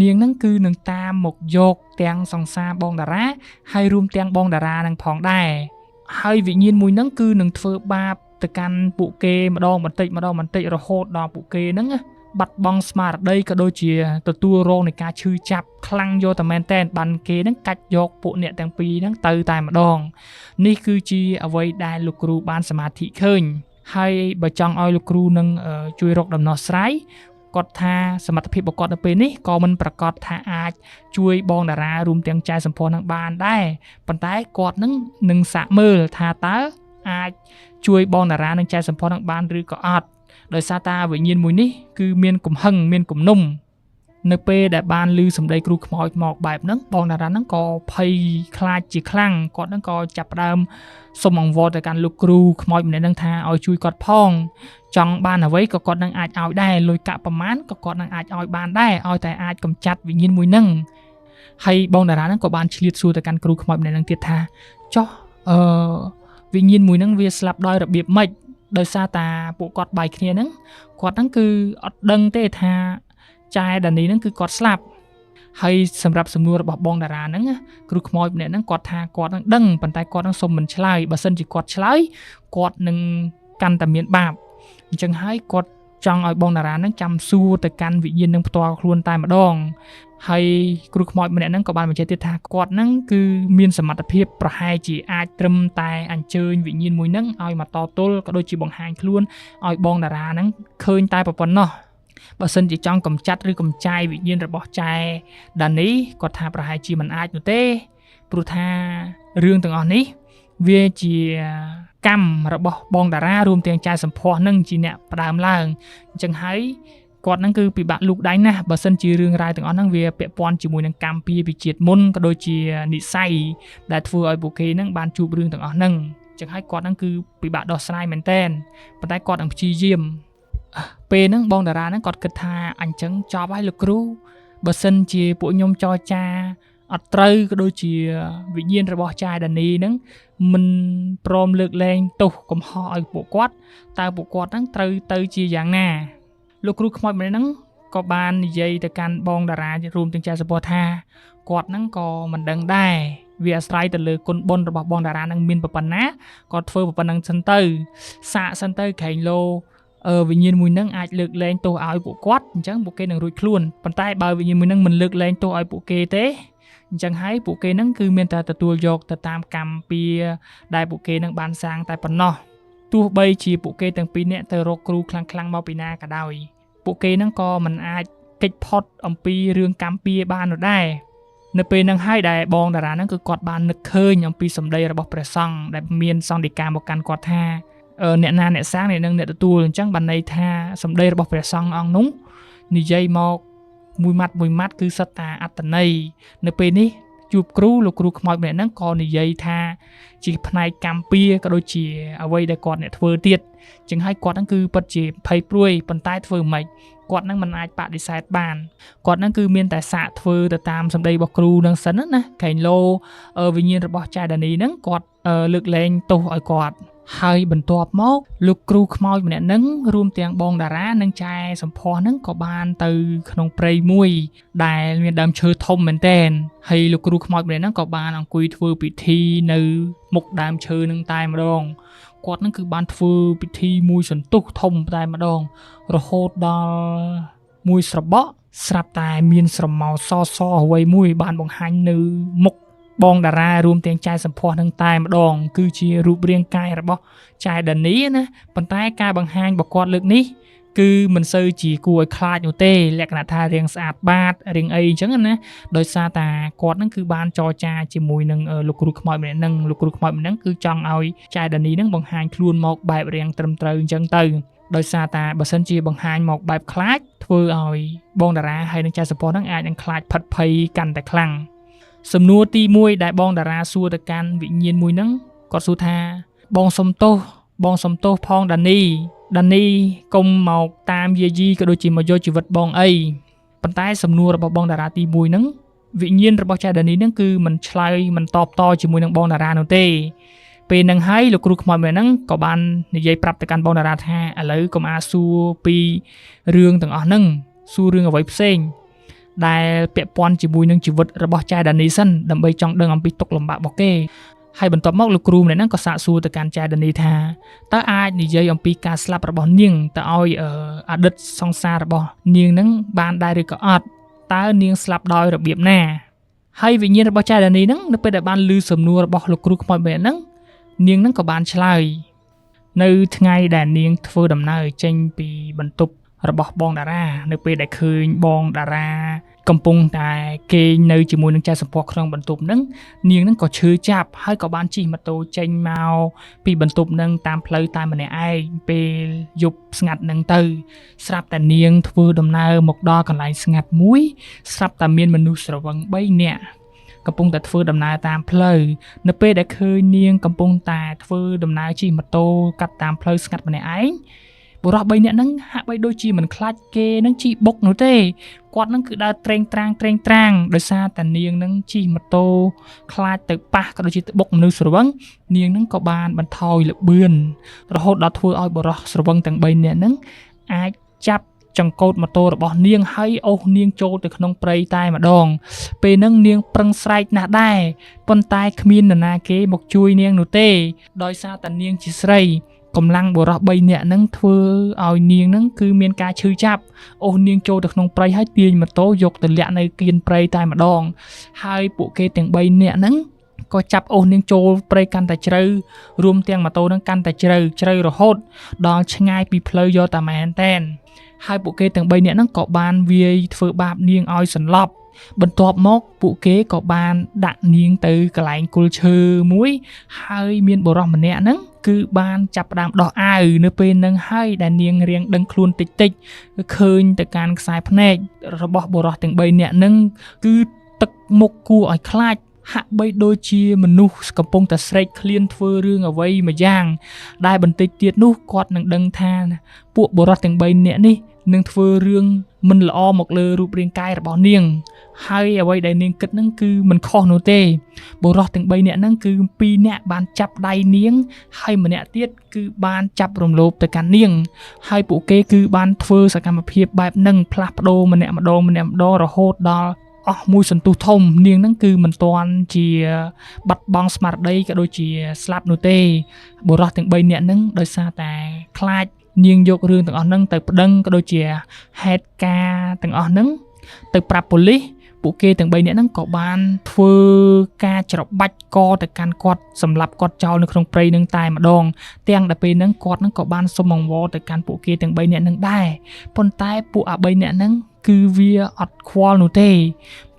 នាងហ្នឹងគឺនឹងតាមមកយកទាំងសង្សារបងតារាហើយរួមទាំងបងតារាហ្នឹងផងដែរហើយវិញ្ញាណមួយហ្នឹងគឺនឹងធ្វើបាបទៅកាន់ពួកគេម្ដងបន្តិចរហូតដល់ពួកគេហ្នឹងបាត់បង់ស្មារតីក៏ដូចជាទទួលរងនៃការឈឺចាប់ខ្លាំងយកតែមែនតែនបានគេហ្នឹងកាច់យកពួកអ្នកទាំងពីរហ្នឹងទៅតែម្ដងនេះគឺជាអ្វីដែលលោកគ្រូបានសមាធិឃើញហើយបើចង់ឲ្យលោកគ្រូនឹងជួយរកដំណោះស្រាយគាត់ថាសមត្ថភាពរបស់គាត់នៅពេលនេះក៏មិនប្រកាសថាអាចជួយបងតារារួមទាំងចែសម្ផស្សនឹងបានដែរប៉ុន្តែគាត់នឹងសាកមើលថាតើអាចជួយបងតារានិងចែសម្ផស្សនឹងបានឬក៏អត់ដោយសារតាវិញ្ញាណមួយនេះគឺមានកំហឹងមានគំនុំនៅពេលដែលបានឮសម្ដីគ្រូខ្មោចមកបែបហ្នឹងបងតារាហ្នឹងក៏ភ័យខ្លាចជាខ្លាំងគាត់ហ្នឹងក៏ចាប់ផ្ដើមសុំអង្វរទៅកាន់លោកគ្រូខ្មោចម្នាក់ហ្នឹងថាឲ្យជួយគាត់ផងចង់បានអ្វីក៏គាត់នឹងអាចឲ្យដែរលុយកាក់ប្រមាណក៏គាត់នឹងអាចឲ្យបានដែរឲ្យតែអាចកម្ចាត់វិញ្ញាណមួយហ្នឹង ហើយបងតារាហ្នឹងក៏បានឆ្លៀតសួរទៅកាន់គ្រូខ្មោចម្នាក់ហ្នឹងទៀតថាចុះវិញ្ញាណមួយហ្នឹងវាស្លាប់ដោយរបៀបម៉េចដោយសារតាពួកគាត់បាយគ្នាហ្នឹងគាត់ហ្នឹងគឺអត់ដឹងទេថាចែដានីហ្នឹងគឺគាត់ស្លាប់ហើយសម្រាប់សំណួររបស់បងតារាហ្នឹងគ្រូខ្មោចម្នាក់ហ្នឹងគាត់ថាគាត់នឹងដឹងប៉ុន្តែគាត់នឹងសុំមិនឆ្លើយបើសិនជាគាត់ឆ្លើយគាត់នឹងកាន់តែមានបាបអញ្ចឹងហើយគាត់ចង់ឲ្យបងតារាហ្នឹងចាំសួរទៅកាន់វិញ្ញាណនឹងផ្ទាល់ខ្លួនតែម្ដងហើយគ្រូខ្មោចម្នាក់ហ្នឹងក៏បានបញ្ជាក់ទៀតថាគាត់ហ្នឹងគឺមានសមត្ថភាពប្រហែលជាអាចត្រឹមតែអញ្ជើញវិញ្ញាណមួយហ្នឹងឲ្យមកតទល់ក៏ដូចជាបង្ហាញខ្លួនឲ្យបងតារាហ្នឹងឃើញតែប៉ុណ្ណោះបើសិនជាចង់កម្ចាត់ឬកម្ចាយវិញ្ញាណរបស់ចែដានីគាត់ថាប្រហែលជាមិនអាចនោះទេព្រោះថារឿងទាំងអស់នេះវាជាកម្មរបស់បងតារារួមទាំងចែសម្ផស្សនឹងជាអ្នកផ្ដើមឡើងអញ្ចឹងហើយគាត់នឹងគឺពិបាកលូកដៃណាស់បើសិនជារឿងរ៉ាវទាំងអស់ហ្នឹងវាពាក់ព័ន្ធជាមួយនឹងកម្មពីវិជាតិមុនក៏ដូចជានិស័យដែលធ្វើឲ្យពួកគេហ្នឹងបានជួបរឿងទាំងអស់ហ្នឹងអញ្ចឹងហើយគាត់ហ្នឹងគឺពិបាកដោះស្រាយមែនតែនប៉ុន្តែគាត់នឹងព្យាយាមពេលហ្នឹងបងតារាហ្នឹងគាត់គិតថាអញ្ចឹងចប់ហើយលោកគ្រូបើសិនជាពួកខ្ញុំចរចាអត់ត្រូវក៏ដូចជាវិញ្ញាណរបស់ចាយដានីហ្នឹងមិនព្រមលើកលែងទោសកំហុសឲ្យពួកគាត់តើពួកគាត់ហ្នឹងត្រូវទៅជាយ៉ាងណាលោកគ្រូខ្មោចម្នាក់ហ្នឹងក៏បាននិយាយទៅកាន់បងតារារួមទាំងចែសម្ផស្សថាគាត់ហ្នឹងក៏មិនដឹងដែរវាអាស្រ័យទៅលើគុណបុណ្យរបស់បងតារាហ្នឹងមានប៉ុណ្ណាគាត់ធ្វើប៉ុណ្ណឹងសិនទៅសាកសិនទៅក្រែងលោវិញ្ញាណមួយហ្នឹងអាចលើកលែងទោសឲ្យពួកគាត់អញ្ចឹងពួកគេនឹងរួចខ្លួនប៉ុន្តែបើវិញ្ញាណមួយហ្នឹងមិនលើកលែងទោសឲ្យពួកគេទេអញ្ចឹងហើយពួកគេហ្នឹងគឺមានតែទទួលយកទៅតាមកម្មពៀដែលពួកគេនឹងបានសាងតែប៉ុណ្ណោះទោះបីជាពួកគេទាំងពីរនាក់ទៅរកគ្រូខ្លាំងៗមកពីណាក៏ដោយពួកគេហ្នឹងក៏មិនអាចគេចផុតអំពីរឿងកម្មពៀបាននោះដែរនៅពេលហ្នឹងហើយដែលបងតារាហ្នឹងគឺគាត់បាននឹកឃើញអំពីសម្ដីរបស់ព្រះសង្ឃដែលមានសង្ឃដីកាមកកាន់គាត់ថាអ្នកណាអ្នកសាងអ្នកនឹងអ្នកទទួលអញ្ចឹងបានន័យថាសម្ដីរបស់ព្រះសង្ឃអង្គនោះនិយាយមកមួយម៉ាត់គឺសិតតាអត្តន័យនៅពេលនេះជួបគ្រូលោកគ្រូខ្មោចម្នាក់ហ្នឹងក៏និយាយថាជាផ្នែកកម្មពៀក៏ដូចជាអ្វីដែលគាត់អ្នកធ្វើទៀតអញ្ចឹងហើយគាត់ហ្នឹងគឺពិតជាភ័យព្រួយប៉ុន្តែធ្វើមិនគាត់ហ្នឹងមិនអាចបដិសេធបានគាត់ហ្នឹងគឺមានតែសាកធ្វើទៅតាមសម្ដីរបស់គ្រូហ្នឹងសិនណាក្រែងលោវិញ្ញាណរបស់ចែដានីហ្នឹងគាត់លើកលែងទោសឲ្យគាត់ហើយបន្ទាប់មកលោកគ្រូខ្មោចម្នាក់ហ្នឹងរួមទាំងបងតារានិងចែសម្ផស្សហ្នឹងក៏បានទៅក្នុងព្រៃមួយដែលមានដើមឈើធំមែនតែនហើយលោកគ្រូខ្មោចម្នាក់ហ្នឹងក៏បានអង្គុយធ្វើពិធីនៅមុខដើមឈើហ្នឹងតែម្ដងគាត់ហ្នឹងគឺបានធ្វើពិធីមួយសន្ទុះធំតែម្ដងរហូតដល់មួយស្របក់ស្រាប់តែមានស្រមោលសអ្វីមួយបានបង្ហាញនៅមុខបងតារារួមទាំងចែសម្ផស្សនឹងតែម្ដងគឺជារូបរាងកាយរបស់ចែដានីណាប៉ុន្តែការបង្ហាញរបស់គាត់លើកនេះគឺមិនសូវជាគួរឲ្យខ្លាចនោះទេលក្ខណៈថារាងស្អាតបាតរាងអីអញ្ចឹងណាដោយសារតែគាត់នឹងគឺបានចរចាជាមួយនឹងលោកគ្រូខ្មោចម្នាក់ហ្នឹងលោកគ្រូខ្មោចម្នាក់ហ្នឹងគឺចង់ឲ្យចែដានីហ្នឹងបង្ហាញខ្លួនមកបែបរាងត្រឹមត្រូវអញ្ចឹងទៅដោយសារតែបើសិនជាបង្ហាញមកបែបខ្លាចធ្វើឲ្យបងតារាហើយនឹងចែសម្ផស្សហ្នឹងអាចនឹងខ្លាចផិតភ័យកាន់តែខ្លាំងសំណួរទី1ដែលបងតារាសួរទៅកាន់វិញ្ញាណមួយហ្នឹងគាត់សួរថាបងសុំទោសផងដានីកុំមកតាមយាយីក៏ដូចជាមកយកជីវិតបងអីប៉ុន្តែសំណួររបស់បងតារាទី1ហ្នឹងវិញ្ញាណរបស់ចែដានីហ្នឹងគឺមិនឆ្លើយមិនតបតជាមួយនឹងបងតារានោះទេពេលហ្នឹងហើយលោកគ្រូខ្មោចម្នាក់ហ្នឹងក៏បាននិយាយប្រាប់ទៅកាន់បងតារាថាឥឡូវកុំអាសួរពីរឿងទាំងអស់ហ្នឹងសួររឿងអ្វីផ្សេងដែលពាក់ព័ន្ធជាមួយនឹងជីវិតរបស់ចែដានីសិនដើម្បីចង់ដឹងអំពីទុក្ខលំបាករបស់គេហើយបន្ទាប់មកលោកគ្រូម្នាក់ហ្នឹងក៏សាកសួរទៅកាន់ចែដានីថាតើអាចនិយាយអំពីការស្លាប់របស់នាងទៅឲ្យអតីតសង្សាររបស់នាងហ្នឹងបានដែរឬក៏អត់តើនាងស្លាប់ដោយរបៀបណាហើយវិញ្ញាណរបស់ចែដានីហ្នឹងនៅពេលដែលបានឮសំណួររបស់លោកគ្រូខ្មោចម្នាក់ហ្នឹងនាងហ្នឹងក៏បានឆ្លើយនៅថ្ងៃដែលនាងធ្វើដំណើរចេញពីបន្ទប់របស់បងតារានៅពេលដែលឃើញបងតារាកំពុងតែគេងនៅជាមួយនឹងចែសម្ផស្សក្នុងបន្ទប់ហ្នឹងនាងហ្នឹងក៏ឈឺចាប់ហើយក៏បានជិះម៉ូតូចេញមកពីបន្ទប់ហ្នឹងតាមផ្លូវតែម្នាក់ឯងពេលយប់ស្ងាត់ហ្នឹងទៅស្រាប់តែនាងធ្វើដំណើរមកដល់កន្លែងស្ងាត់មួយស្រាប់តែមានមនុស្សស្រវឹង3នាក់កំពុងតែធ្វើដំណើរតាមផ្លូវនៅពេលដែលឃើញនាងកំពុងតែធ្វើដំណើរជិះម៉ូតូកាត់តាមផ្លូវស្ងាត់ម្នាក់ឯង បុរស3នាក់ហ្នឹងហាក់បីដូចជាមិនខ្លាចគេហ្នឹងជីបុកនោះទេគាត់ហ្នឹងគឺដើរត្រេងត្រាងដោយសារតែនាងហ្នឹងជិះម៉ូតូខ្លាចទៅប៉ះក៏ដូចជាទៅបុកមនុស្សស្រវឹងនាងហ្នឹងក៏បានបន្ថយល្បឿនរហូតដល់ធ្វើឲ្យបុរសស្រវឹងទាំង3នាក់ហ្នឹងអាចចាប់ចង្កូតម៉ូតូរបស់នាងហើយអូសនាងចូលទៅក្នុងព្រៃតែម្ដងពេលហ្នឹងនាងប្រឹងស្រែកណាស់ដែរប៉ុន្តែគ្មាននរណាគេមកជួយនាងនោះទេដោយសារតែនាងជាស្រីកម្លាំងបុរស3នាក់ហ្នឹងធ្វើឲ្យនាងហ្នឹងគឺមានការឈឺចាប់អូសនាងចូលទៅក្នុងព្រៃហើយទាញម៉ូតូយកទៅលាក់នៅគៀនព្រៃតែម្ដងហើយពួកគេទាំង3នាក់ហ្នឹងក៏ចាប់អូសនាងចូលព្រៃកាន់តែជ្រៅរួមទាំងម៉ូតូហ្នឹងកាន់តែជ្រៅរហូតដល់ឆ្ងាយពីផ្លូវយកតែមែនតែនហើយពួកគេទាំង3នាក់ហ្នឹងក៏បានវាយធ្វើបាបនាងឲ្យសន្លប់បន្ទាប់មកពួកគេក៏បានដាក់នាងទៅកន្លែងគល់ឈើមួយហើយមានបុរសម្នាក់ហ្នឹងគឺបានចាប់ផ្ដើមដោះអាវនៅពេលហ្នឹងហើយដែលនាងរៀងដឹងខ្លួនតិចគឺឃើញទៅកាន់ខ្សែភ្នែករបស់បុរសទាំង3នាក់ហ្នឹងគឺទឹកមុខគួរឲ្យខ្លាចហាក់បីដូចជាមនុស្សកំពុងតែស្រែកឃ្លានធ្វើរឿងអ្វីមួយយ៉ាងដែលបន្តិចទៀតនោះគាត់នឹងដឹងថាពួកបុរសទាំង3នាក់នេះនឹងធ្វើរឿងមិនល្អមកលើរូបរាងកាយរបស់នាងហើយអ្វីដែលនាងគិតហ្នឹងគឺមិនខុសនោះទេបុរសទាំង3នាក់ហ្នឹងគឺ2នាក់បានចាប់ដៃនាងហើយម្នាក់ទៀតគឺបានចាប់រំលោភទៅកាន់នាងហើយពួកគេគឺបានធ្វើសកម្មភាពបែបហ្នឹងផ្លាស់ប្ដូរម្នាក់ម្ដងរហូតដល់អស់មួយសន្ទុះធំនាងហ្នឹងគឺមិនទាន់ជាបាត់បង់ស្មារតីក៏ដូចជាស្លាប់នោះទេបុរសទាំង3នាក់ហ្នឹងដោយសារតែខ្លាចនាងយករឿងទាំងអស់ហ្នឹងទៅប្តឹងក៏ដូចជាហេតុការណ៍ទាំងអស់ហ្នឹងទៅប្រាប់ប៉ូលីសពួកគេទាំង3នាក់ហ្នឹងក៏បានធ្វើការច្របាច់កទៅកាន់គាត់សម្រាប់គាត់ចោលនៅក្នុងព្រៃហ្នឹងតែម្ដងទាំងដែលពេលហ្នឹងគាត់ហ្នឹងក៏បានសុំអង្វរទៅកាន់ពួកគេទាំង3នាក់ហ្នឹងដែរប៉ុន្តែពួកអា3នាក់ហ្នឹងគឺវាអត់ខ្វល់នោះទេ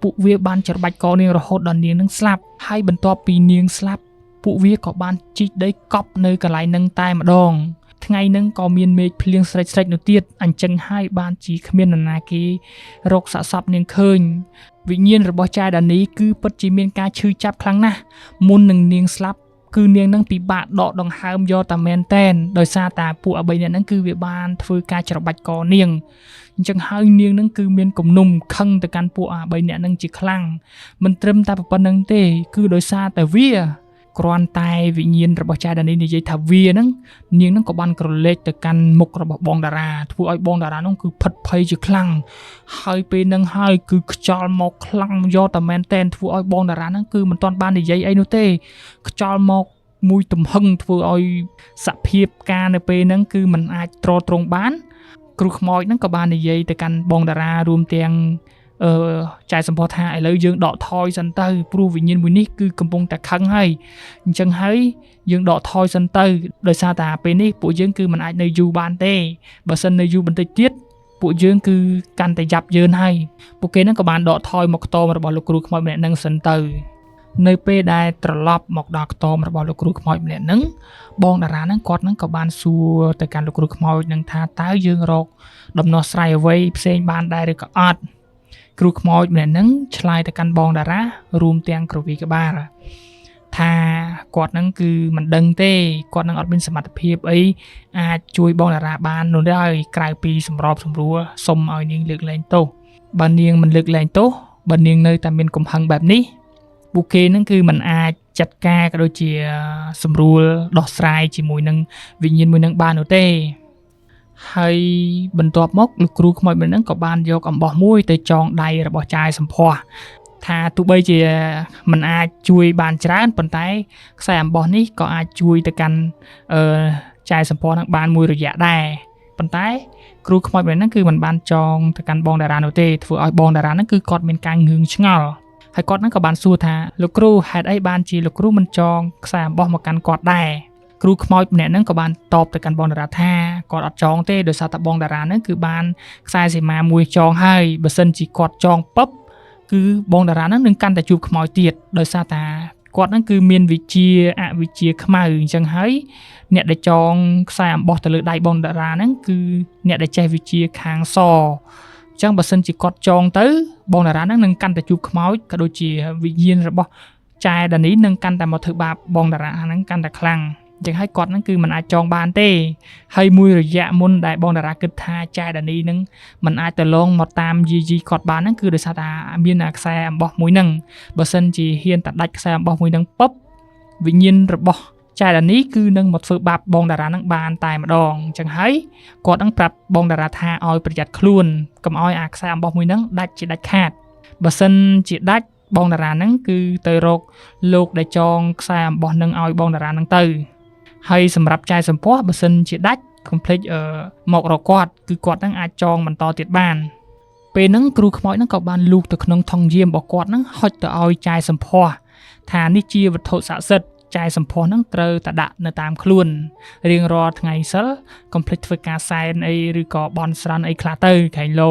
ពួកវាបានច្របាច់កនាងរហូតដល់នាងហ្នឹងស្លាប់ហើយបន្ទាប់ពីនាងស្លាប់ពួកវាក៏បានជីកដីកប់នៅកន្លែងហ្នឹងតែម្ដងថ្ងៃហ្នឹងក៏មានមេឃភ្លៀងស្រេចនោះទៀតអញ្ចឹងហើយបានជាគ្មាននរណាគេរកសាកសពនាងឃើញវិញ្ញាណរបស់ចាយដានីគឺពិតជាមានការឈឺចាប់ខ្លាំងណាស់មុននឹងនាងស្លាប់គឺនាងនឹងពិបាកដកដង្ហើមយកតែមែនតែនដោយសារតែពួកអា3នាក់ហ្នឹងគឺវាបានធ្វើការច្របាច់កនាងអញ្ចឹងហើយនាងនឹងគឺមានគំនុំខឹងទៅកាន់ពួកអា3នាក់ហ្នឹងជាខ្លាំងមិនត្រឹមតែប៉ុណ្្នឹងទេគឺដោយសារតែវាគ្រាន់តែវិញ្ញាណរបស់ចាយដានីនិយាយថាវាហ្នឹងនាងហ្នឹងក៏បានក្រឡេកទៅកាន់មុខរបស់បងតារាធ្វើឲ្យបងតារាហ្នឹងគឺផិតភ័យជាខ្លាំងហើយពេលហ្នឹងហើយគឺខ្យល់មកខ្លាំងយកតែមែនតែនធ្វើឲ្យបងតារាហ្នឹងគឺមិនទាន់បាននិយាយអីនោះទេខ្យល់មកមួយទំហឹងធ្វើឲ្យសភាពការនៅពេលហ្នឹងគឺมันអាចទ្រាំទ្រង់បានគ្រូខ្មោចហ្នឹងក៏បាននិយាយទៅកាន់បងតារារួមទាំងចែកសម្ពោធថាឥឡូវយើងដកថយសិនទៅព្រោះវិញ្ញាណមួយនេះគឺកំពុងតែខឹងហើយអញ្ចឹងហើយយើងដកថយសិនទៅដោយសារតែពេលនេះពួកយើងគឺមិនអាចនៅយូរបានទេបើសិននៅយូរបន្តិចទៀតពួកយើងគឺកាន់តែយ៉ាប់យ៉ឺនហើយពួកគេហ្នឹងក៏បានដកថយមកខ្ទមរបស់លោកគ្រូខ្មោចម្នាក់ហ្នឹងសិនទៅនៅពេលដែលត្រឡប់មកដល់ខ្ទមរបស់លោកគ្រូខ្មោចម្នាក់ហ្នឹងបងតារាហ្នឹងគាត់ហ្នឹងក៏បានសួរទៅកាន់លោកគ្រូខ្មោចហ្នឹងថាតើយើងរកដំណោះស្រាយអ្វីផ្សេងបានដែរឬក៏អត់គ្រូខ្មោចម្នាក់ហ្នឹងឆ្លើយទៅកាន់បងតារារួមទាំងក្រវីក្បាលថាគាត់ហ្នឹងគឺមិនដឹងទេគាត់នឹងអត់មានសមត្ថភាពអីអាចជួយបងតារាបាននោះទេក្រៅពីសម្របសម្រួលសុំឲ្យនាងលើកលែងទោសបើនាងមិនលើកលែងទោសបើនាងនៅតែមានកំហឹងបែបនេះពួកគេហ្នឹងគឺមិនអាចចាត់ការក៏ដូចជាសម្រួលដោះស្រាយជាមួយនឹងវិញ្ញាណមួយនឹងបាននោះទេហើយបន្ទាប់មកលោកគ្រូខ្មោចម្នាក់ហ្នឹងក៏បានយកអំបោះមួយទៅចងដៃរបស់ចាយសម្ផស្សថាទោះបីជាមិនអាចជួយបានច្រើនប៉ុន្តែខ្សែអំបោះនេះក៏អាចជួយទៅកាន់ចាយសម្ផស្សហ្នឹងបានមួយរយៈដែរប៉ុន្តែគ្រូខ្មោចម្នាក់ហ្នឹងគឺមិនបានចងទៅកាន់បងតារានោះទេធ្វើឲ្យបងតារាហ្នឹងគឺគាត់មានការងឿងឆ្ងល់ហើយគាត់ហ្នឹងក៏បានសួរថាលោកគ្រូហេតុអីបានជាលោកគ្រូមិនចងខ្សែអំបោះមកកាន់គាត់ដែរគ្រូខ្មោចម្នាក់ហ្នឹងក៏បានតបទៅកាន់បងតារាថាគាត់អត់ចងទេដោយសារតែបងតារាហ្នឹងគឺបានខ្សែសីមាមួយចងហើយបើសិនជាគាត់ចងពឹបគឺបងតារាហ្នឹងនឹងកាន់តែជួបខ្មោចទៀតដោយសារតែគាត់ហ្នឹងគឺមានវិជាអវិជាខ្មៅអញ្ចឹងហើយអ្នកដែលចងខ្សែអំបោះទៅលើដៃបងតារាហ្នឹងគឺអ្នកដែលចេះវិជាខាងសអញ្ចឹងបើសិនជាគាត់ចងទៅបងតារាហ្នឹងនឹងកាន់តែជួបខ្មោចក៏ដូចជាវិញ្ញាណរបស់ចែដានីនឹងកាន់តែមកធ្វើបាបបងតារាហ្នឹងកាន់តែខ្លាំងអ ចឹងហើយគាត់ហ្នឹងគឺមិនអាចចងបានទេហើយមួយរយៈមុនដែលបងតារាគិតថាចែដានីហ្នឹងមិនអាចទៅលងមកតាមយីគាត់បានហ្នឹងគឺដោយសារថាមានខ្សែអំបោះមួយហ្នឹងបើសិនជាហ៊ានតែដាច់ខ្សែអំបោះមួយហ្នឹងពុបវិញ្ញាណរបស់ចែដានីគឺនឹងមកធ្វើបាបបងតារាហ្នឹងបានតែម្ដងអញ្ចឹងហើយគាត់នឹងប្រាប់បងតារាថាឲ្យប្រយ័ត្នខ្លួនកុំឲ្យអាខ្សែអំបោះមួយហ្នឹងដាច់ជាដាច់ខាតបើសិនជាដាច់បងតារាហ្នឹងគឺទៅរកលោកដែលចងខ្សែអំបោះហ្នឹងឲ្យបងតារាហ្នឹងទៅហើយសម្រាប់ចែសំភ័សបើសិនជាដាច់កុំភ្លេចមករកគាត់គឺគាត់ហ្នឹងអាចចងបន្តទៀតបានពេលហ្នឹងគ្រូខ្មោចហ្នឹងក៏បានលូកទៅក្នុងថង់យាមរបស់គាត់ហ្នឹងហុចទៅឲ្យចែសំភ័សថានេះជាវត្ថុស័ក្តិសិទ្ធិចែសំភ័សហ្នឹងត្រូវតែដាក់នៅតាមខ្លួនរៀងរាល់ថ្ងៃសិលកុំភ្លេចធ្វើការសែនអីឬក៏បន់ស្រន់អីខ្លះទៅក្រែងលោ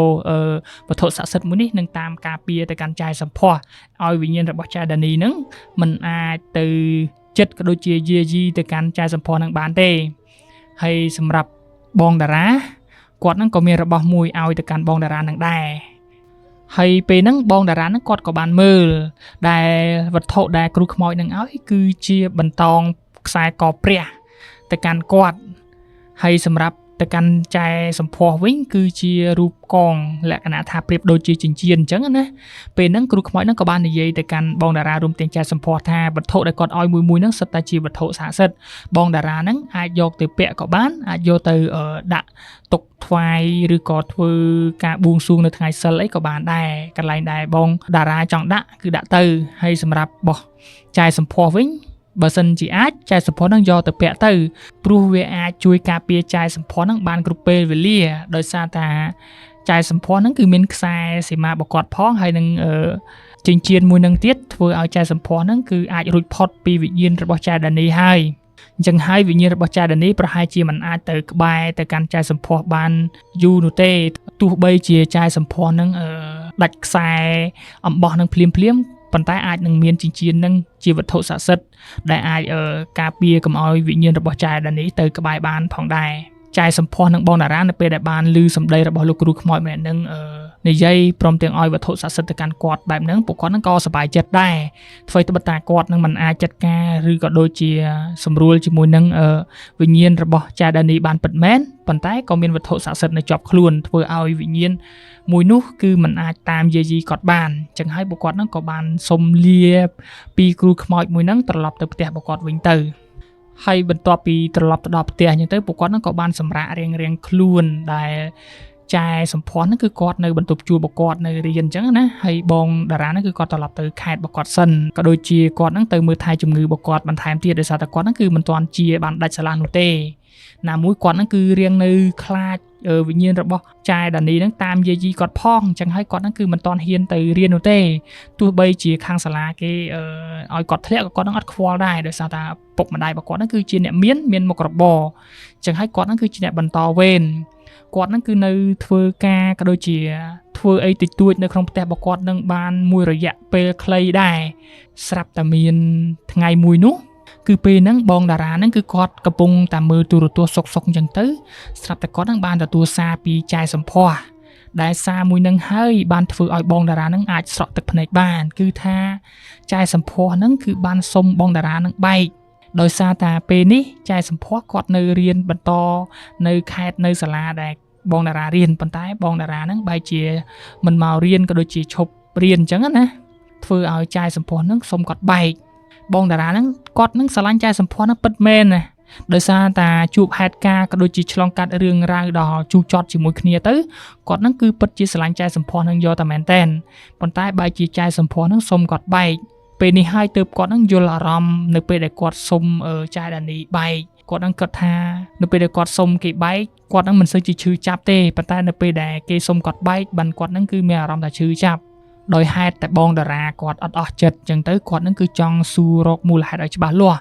វត្ថុស័ក្តិសិទ្ធិមួយនេះនឹងតាមការពារទៅកាន់ចែសំភ័សឲ្យវិញ្ញាណរបស់ចែដានីហ្នឹងមិនអាចទៅចិត្តក៏ដូចជាយាយីទៅកាន់ចែសំភ័សហ្នឹងបានទេហើយសម្រាប់បងតារាគាត់ហ្នឹងក៏មានរបស់មួយឲ្យទៅកាន់បងតារាហ្នឹងដែរហើយពេលហ្នឹងបងតារាហ្នឹងគាត់ក៏បានមើលដែលវត្ថុដែលគ្រូខ្មោចនឹងឲ្យគឺជាបន្តងខ្សែកព្រះទៅកាន់គាត់ហើយសម្រាប់ទៅកាន់ចែសំភ័សវិញគឺជារូបកងលក្ខណៈថាប្រៀបដូចជាចិញ្ចៀនអញ្ចឹងណាពេលហ្នឹងគ្រូខ្មោចហ្នឹងក៏បាននិយាយទៅកាន់បងតារារួមទាំងចែសំភ័សថាវត្ថុដែលគាត់ឲ្យមួយហ្នឹងសុទ្ធតែជាវត្ថុស័ក្តិសិទ្ធិបងតារាហ្នឹងអាចយកទៅពាក់ក៏បានអាចយកទៅដាក់ទុកថ្វាយឬក៏ធ្វើការបួងសួងនៅថ្ងៃសិលអីក៏បានដែរកន្លែងដែលបងតារាចង់ដាក់គឺដាក់ទៅហើយសម្រាប់បោះចែសំភ័សវិញបើសិនជាអាចចែសំភ័សហ្នឹងយកទៅពាក់ទៅព្រោះវាអាចជួយការពារចែសំភ័សហ្នឹងបានគ្រប់ពេលវេលាដោយសារតែចែសំភ័សហ្នឹងគឺមានខ្សែសីមាបកត់ផងហើយនឹងចិញ្ចៀនមួយនឹងទៀតធ្វើឲ្យចែសំភ័សហ្នឹងគឺអាចរួចផុតពីវិញ្ញាណរបស់ចែដានីហើយអញ្ចឹងហើយវិញ្ញាណរបស់ចែដានីប្រហែលជាមិនអាចទៅក្បែរទៅកាន់ចែសំភ័សបានយូរនោះទេទោះបីជាចែសំភ័សហ្នឹងដាច់ខ្សែអំបោះហ្នឹងភ្លាមប៉ុន្តែអាចនឹងមានចិញ្ចៀននឹងជាវត្ថុស័ក្តិសិទ្ធិដែលអាចការពារកុំឲ្យវិញ្ញាណរបស់ចែដានីទៅក្បែរបានផងដែរចែសំភ័សនឹងបងតារានៅពេលដែលបានឮសម្ដីរបស់លោកគ្រូខ្មោចម្នាក់នឹងនិយាយព្រមទាំងឲ្យវត្ថុស័ក្តិសិទ្ធិទៅកាន់គាត់បែបហ្នឹងពួកគាត់នឹងក៏សប្បាយចិត្តដែរធ្វើឲ្យត្បិតតែគាត់នឹងមិនអាចចាត់ការឬក៏ដូចជាសម្រួលជាមួយនឹងវិញ្ញាណរបស់ចែដានីបានពិតមែនប៉ុន្តែក៏មានវត្ថុស័ក្តិសិទ្ធិនៅជាប់ខ្លួនធ្វើឲ្យវិញ្ញាណមួយនោះគឺមិនអាចតាមយាយីគាត់បានអញ្ចឹងហើយពួកគាត់នឹងក៏បានសុំលាពីគ្រូខ្មោចមួយហ្នឹងត្រឡប់ទៅផ្ទះរបស់គាត់វិញទៅហើយបន្ទាប់ពីត្រឡប់ទៅដល់ផ្ទះអញ្ចឹងទៅពួកគាត់នឹងក៏បានសម្រាករៀងខ្លួនដែលចែសំភ័សហ្នឹងគឺគាត់នៅបន្ទប់ជួលរបស់គាត់នៅរៀនអញ្ចឹងណាហើយបងតារាហ្នឹងគឺគាត់ត្រឡប់ទៅខេត្តរបស់គាត់សិនក៏ដូចជាគាត់ហ្នឹងទៅមើលថែជំងឺរបស់គាត់បន្ថែមទៀតដោយសារតែគាត់ហ្នឹងគឺមិនទាន់ជាបានដាច់ស្រឡះនោះទេណាមួយគាត់ហ្នឹងគឺរៀងនៅខ្លាចវិញ្ញាណរបស់ចែដានីហ្នឹងតាមយាយីគាត់ផងអញ្ចឹងហើយគាត់ហ្នឹងគឺមិនទាន់ហ៊ានទៅរៀននោះទេទោះបីជាខាងសាលាគេឲ្យគាត់ធ្លាក់ក៏គាត់ហ្នឹងអត់ខ្វល់ដែរដោយសារតែពុកម្ដាយរបស់គាត់ហ្នឹងគឺជាអ្នកមានមុខរបរអញ្ចឹងហើយគាត់ហ្នឹងគឺជាអ្នកបន្តវេនគាត់ហ្នឹងគឺនៅធ្វើការក៏ដូចជាធ្វើអីតិចតួចនៅក្នុងផ្ទះរបស់គាត់នឹងបានមួយរយៈពេលខ្លីដែរស្រាប់តែមានថ្ងៃមួយនោះគឺពេលហ្នឹងបងតារាហ្នឹងគឺគាត់កំពុងតែមើលទូរទស្សន៍សុកអញ្ចឹងទៅស្រាប់តែគាត់ហ្នឹងបានទទួលសារពីចែសំភ័សដែលសារមួយហ្នឹងហើយបានធ្វើឲ្យបងតារាហ្នឹងអាចស្រក់ទឹកភ្នែកបានគឺថាចែសំភ័សហ្នឹងគឺបានសុំបងតារាហ្នឹងបែកដោយសារតែពេលនេះចែសំភ័សគាត់នៅរៀនបន្តនៅខេត្តនៅសាលាដែលបងតារារៀនប៉ុន្តែបងតារាហ្នឹងបែរជាមិនមករៀនក៏ដូចជាឈប់រៀនអញ្ចឹងណាធ្វើឲ្យចែសំភ័សហ្នឹងសុំគាត់បែកបងតារាហ្នឹងគាត់នឹងស្រឡាញ់ចែសំភ័សហ្នឹងពិតមែនណាដោយសារតែជួបហេតុការណ៍ក៏ដូចជាឆ្លងកាត់រឿងរ៉ាវដល់ជូរចត់ជាមួយគ្នាទៅគាត់ហ្នឹងគឺពិតជាស្រឡាញ់ចែសំភ័សហ្នឹងយកតែមែនតែនប៉ុន្តែបែរជាចែសំភ័សហ្នឹងសុំគាត់បែកពេលនេះហើយទើបគាត់ហ្នឹងយល់អារម្មណ៍នៅពេលដែលគាត់សុំចែដានីបែកគាត់ហ្នឹងគិតថានៅពេលដែលគាត់សុំគេបែកគាត់ហ្នឹងមិនសូវជាឈឺចាប់ទេប៉ុន្តែនៅពេលដែលគេសុំគាត់បែកបានគាត់ហ្នឹងគឺមានអារម្មណ៍ថាឈឺចាប់ដោយហេតុតែបងតារាគាត់អត់អស់ចិត្តអញ្ចឹងទៅគាត់នឹងគឺចង់សួររកមូលហេតុឲ្យច្បាស់លាស់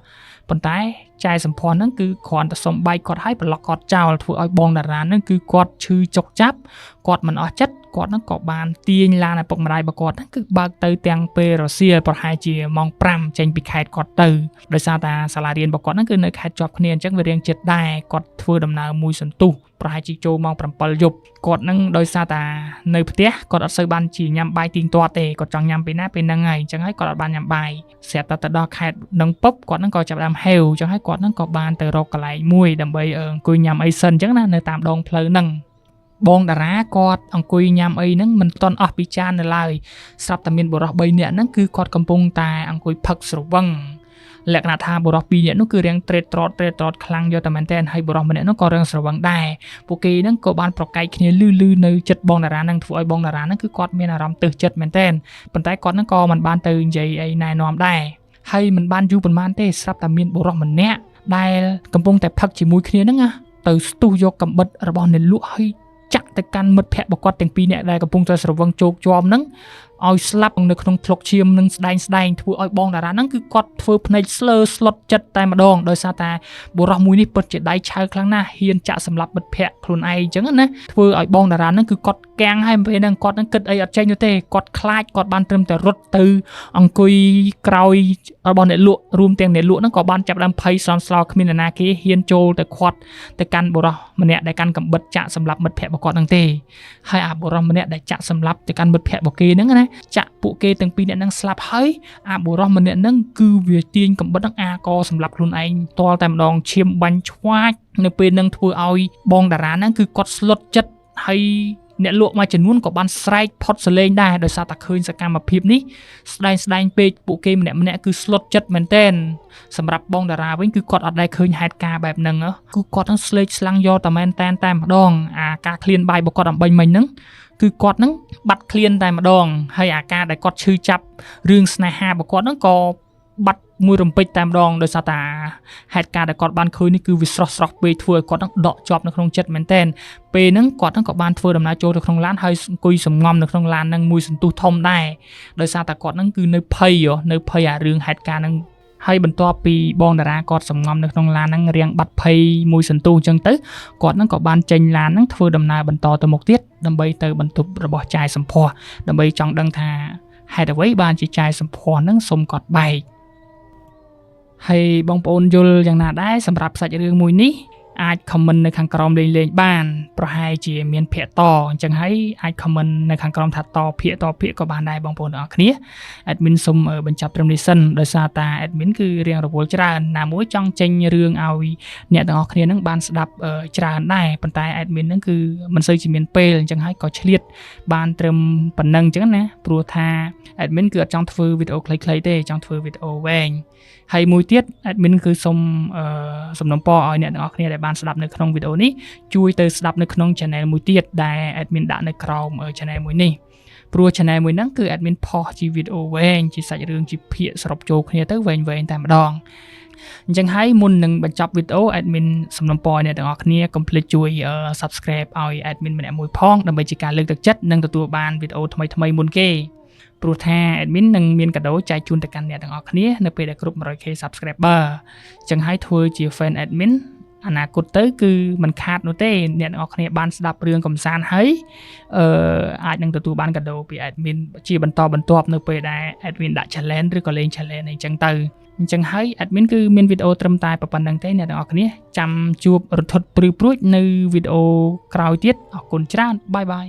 ប៉ុន្តែចែសំភ័សហ្នឹងគឺគ្រាន់តែសុំបែកគាត់ឲ្យប្រឡក់គាត់ចោលធ្វើឲ្យបងតារាហ្នឹងគឺគាត់ឈឺចុកចាប់គាត់មិនអស់ចិត្តគាត់ហ្នឹងក៏បានទាញឡានឪពុកម្ដាយរបស់គាត់ហ្នឹងគឺបើកទៅទាំងពេលរសៀលប្រហែលជាម៉ោង5ចេញពីខេត្តគាត់ទៅដោយសារតែសាលារៀនរបស់គាត់ហ្នឹងគឺនៅខេត្តជាប់គ្នាអញ្ចឹងវារៀងជិតដែរគាត់ធ្វើដំណើរមួយសន្ទុះប្រហែលជាចូលម៉ោង7យប់គាត់នឹងដោយសារតែនៅផ្ទះគាត់អត់សូវបានជាញ៉ាំបាយទៀងទាត់ទេគាត់ចង់ញ៉ាំពេលណាពេលហ្នឹងហើយអញ្ចឹងហើយគាត់អត់បានញ៉ាំបាយស្រាប់តែទៅដល់ខេត្តនឹងពុបគាត់នឹងក៏ចាប់ដើមហេវអញ្ចឹងហើយ គាត់ហ្នឹងក៏បានទៅរកកន្លែងមួយដើម្បីអង្គុយញ៉ាំអីសិនអញ្ចឹងណានៅតាមដងផ្លូវហ្នឹងបងតារាគាត់អង្គុយញ៉ាំអីហ្នឹងមិនទាន់អស់ពីចាននៅឡើយស្រាប់តែមានបុរស3នាក់ហ្នឹងគឺគាត់កំពុងតែអង្គុយផឹកស្រវឹងលក្ខណៈថាបុរស2នាក់នោះគឺរៀងត្រេតត្រតខ្លាំងយកតែមែនតើហើយបុរសម្នាក់នោះក៏រៀងស្រវឹងដែរពួកគេហ្នឹងក៏បានប្រកែកគ្នាលឺនៅចិត្តបងតារាហ្នឹងធ្វើឲ្យបងតារាហ្នឹងគឺគាត់មានអារម្មណ៍ទើសចិត្តមែនតើប៉ុន្តែគាត់ហ្នឹងក៏មិនបានទៅនិយាយអីណែនាំដែរហើយមិនបានយូរប៉ុន្មានទេស្រាប់តែមានបុរសម្នាក់ដែលកំពុងតែផឹកជាមួយគ្នាហ្នឹងទៅស្ទុះយកកាំបិតរបស់អ្នកលក់ហើយចាក់ទៅកាន់មិត្តភ័ក្តិរបស់គាត់ទាំងពីរនាក់ដែលកំពុងតែស្រវឹងជោគជាំហ្នឹងឲ្យស្លាប់នៅក្នុងធ្លុកឈាមនឹងស្ដែងធ្វើឲ្យបងតារាហ្នឹងគឺគាត់ធ្វើភ្នែកស្លឺស្លុតចិត្តតែម្ដងដោយសារតែបុរសមួយនេះពិតជាដៃឆៅខ្លាំងណាស់ហ៊ានចាក់សម្លាប់មិត្តភ័ក្តិខ្លួនឯងអញ្ចឹងណាធ្វើឲ្យបងតារាហ្នឹងគឺគាត់កាំងហើយពេលហ្នឹងគាត់នឹងគិតអីអត់ចេញទេគាត់ខ្លាចគាត់បានត្រឹមតែរត់ទៅអង្គុយក្រោយរបស់អ្នកលក់រួមទាំងអ្នកលក់ហ្នឹងក៏បានចាប់ដើមភ័យសន្សឡគ្មាននរណាគេហ៊ានចូលទៅខាត់ទៅកាន់បុរសម្នាក់ដែលកាន់កាំបិតចាក់សម្លាប់មិត្តភ័ក្តិរបស់គាត់ហ្នឹងទេហើយអាបុរសម្នាក់ដែលចាក់សម្លាប់ទៅកាន់មិត្តភ័ក្តិរបស់គេហ្នឹងណាចាក់ពួកគេទាំងពីរនាក់ហ្នឹងស្លាប់ហើយអាបុរសម្នាក់ហ្នឹងគឺវាទាញកាំបិតហ្នឹងអាក៏សម្លាប់ខ្លួនឯងតលតែម្ដងឈាមបាញ់ឆ្វាចនៅពេលហ្នឹងធ្វើឲ្យបងតារាហ្នឹងគឺគាត់ស្លុតចិត្តហើយអ្នកលក់មួយចំនួនក៏បានស្រែកផុតសលេងដែរដោយសារតែឃើញសកម្មភាពនេះស្ដែងពេកពួកគេម្នាក់គឺស្លុតចិត្តមែនទែនសម្រាប់បងតារាវិញគឺគាត់អត់ដែលឃើញហេតុការណ៍បែបហ្នឹងគឺគាត់នឹងស្លេកស្លាំងយកតែមែនតែម្ដងអាការឃ្លានបាយរបស់គាត់អំបញ្ញមិញហ្នឹងគឺគាត់នឹងបាត់ឃ្លានតែម្ដងហើយអាការដែលគាត់ឈឺចាប់រឿងស្នេហារបស់គាត់ហ្នឹងក៏បាត់មួយរំពេចតែម្ដងដោយសារតែហេតុការដែលគាត់បានឃើញនេះគឺវាស្រស់ពេកធ្វើឲ្យគាត់នឹងដកជាប់នៅក្នុងចិត្តមែនទែនពេលហ្នឹងគាត់នឹងក៏បានធ្វើដំណើរចូលទៅក្នុងឡានហើយអង្គុយសំងំនៅក្នុងឡានហ្នឹងមួយសន្ទុះធំដែរដោយសារតែគាត់ហ្នឹងគឺនៅភ័យអារឿងហេតុការហ្នឹងហើយបន្ទាប់ពីបងតារាគាត់សំងំនៅក្នុងឡានហ្នឹងរៀងបាត់ភ័យមួយសន្ទុះអញ្ចឹងទៅគាត់ហ្នឹងក៏បានចេញឡានហ្នឹងធ្វើដំណើរបន្តទៅមុខទៀតដើម្បីទៅបន្ទប់របស់ចាយសម្ផស្សដើម្បីចង់ដឹងថាហេតុអ្វីបានជាចាយសម្ផស្សហ្នឹងសុំគាត់បែកហើយបងប្អូនយល់យ៉ាងណាដែរសម្រាប់សាច់រឿងមួយនេះអាច comment នៅខាងក្រោមលេងបានប្រហែលជាមានភាគតអញ្ចឹងហើយអាច comment នៅខាងក្រោមថាតភាគក៏បានដែរបងប្អូនទាំងអស់គ្នា admin សូមបញ្ចប់ត្រឹមនេះសិនដោយសារតែ admin គឺរៀងរវល់ច្រើនណាមួយចង់ចេញរឿងឲ្យអ្នកទាំងអស់គ្នានឹងបានស្ដាប់ច្រើនដែរប៉ុន្តែ admin នឹងគឺមិនសូវជាមានពេលអញ្ចឹងហើយក៏ឆ្លៀតបានត្រឹមប៉ុណ្្នឹងអញ្ចឹងណាព្រោះថា admin គឺអត់ចង់ធ្វើវីដេអូខ្លីៗទេចង់ធ្វើវីដេអូវែងហើយមួយទៀត admin គឺសូមសំណូមពរឲ្យអ្នកទាំងអស់គ្នាដែលបានស្ដាប់នៅក្នុងវីដេអូនេះជួយទៅស្ដាប់នៅក្នុង channel មួយទៀតដែល admin ដាក់នៅក្រោម channel មួយនេះព្រោះ channel មួយហ្នឹងគឺ admin ផុសជាវីដេអូវែងជាសាច់រឿងជាភាគសរុបចូលគ្នាទៅវែងតែម្ដងអញ្ចឹងហើយមុននឹងបញ្ចប់វីដេអូ admin សំណូមពរអ្នកទាំងអស់គ្នាកុំភ្លេចជួយ subscribe ឲ្យ admin ម្នាក់មួយផងដើម្បីជាការលើកទឹកចិត្តនិងទទួលបានវីដេអូថ្មីមុនគេព្រោះថា admin នឹងមានកាដូចែកជូនទៅកាន់អ្នកទាំងអស់គ្នានៅពេលដែលគ្រប់ 100k subscriber អញ្ចឹងហើយធ្វើជា fan admin អនាគតទៅគឺមិនខាតនោះទេអ្នកទាំងអស់គ្នាបានស្ដាប់រឿងកំសាន្តហើយអាចនឹងទទួលបានកាដូពី admin ជាបន្តបន្ទាប់នៅពេលដែល admin ដាក់ challenge ឬក៏លេង challenge អីចឹងទៅអញ្ចឹងហើយ admin គឺមានវីដេអូត្រឹមតែប៉ុណ្្នឹងទេអ្នកទាំងអស់គ្នាចាំជួបរន្ធត់ព្រួយនៅវីដេអូក្រោយទៀតអរគុណច្រើនបាយ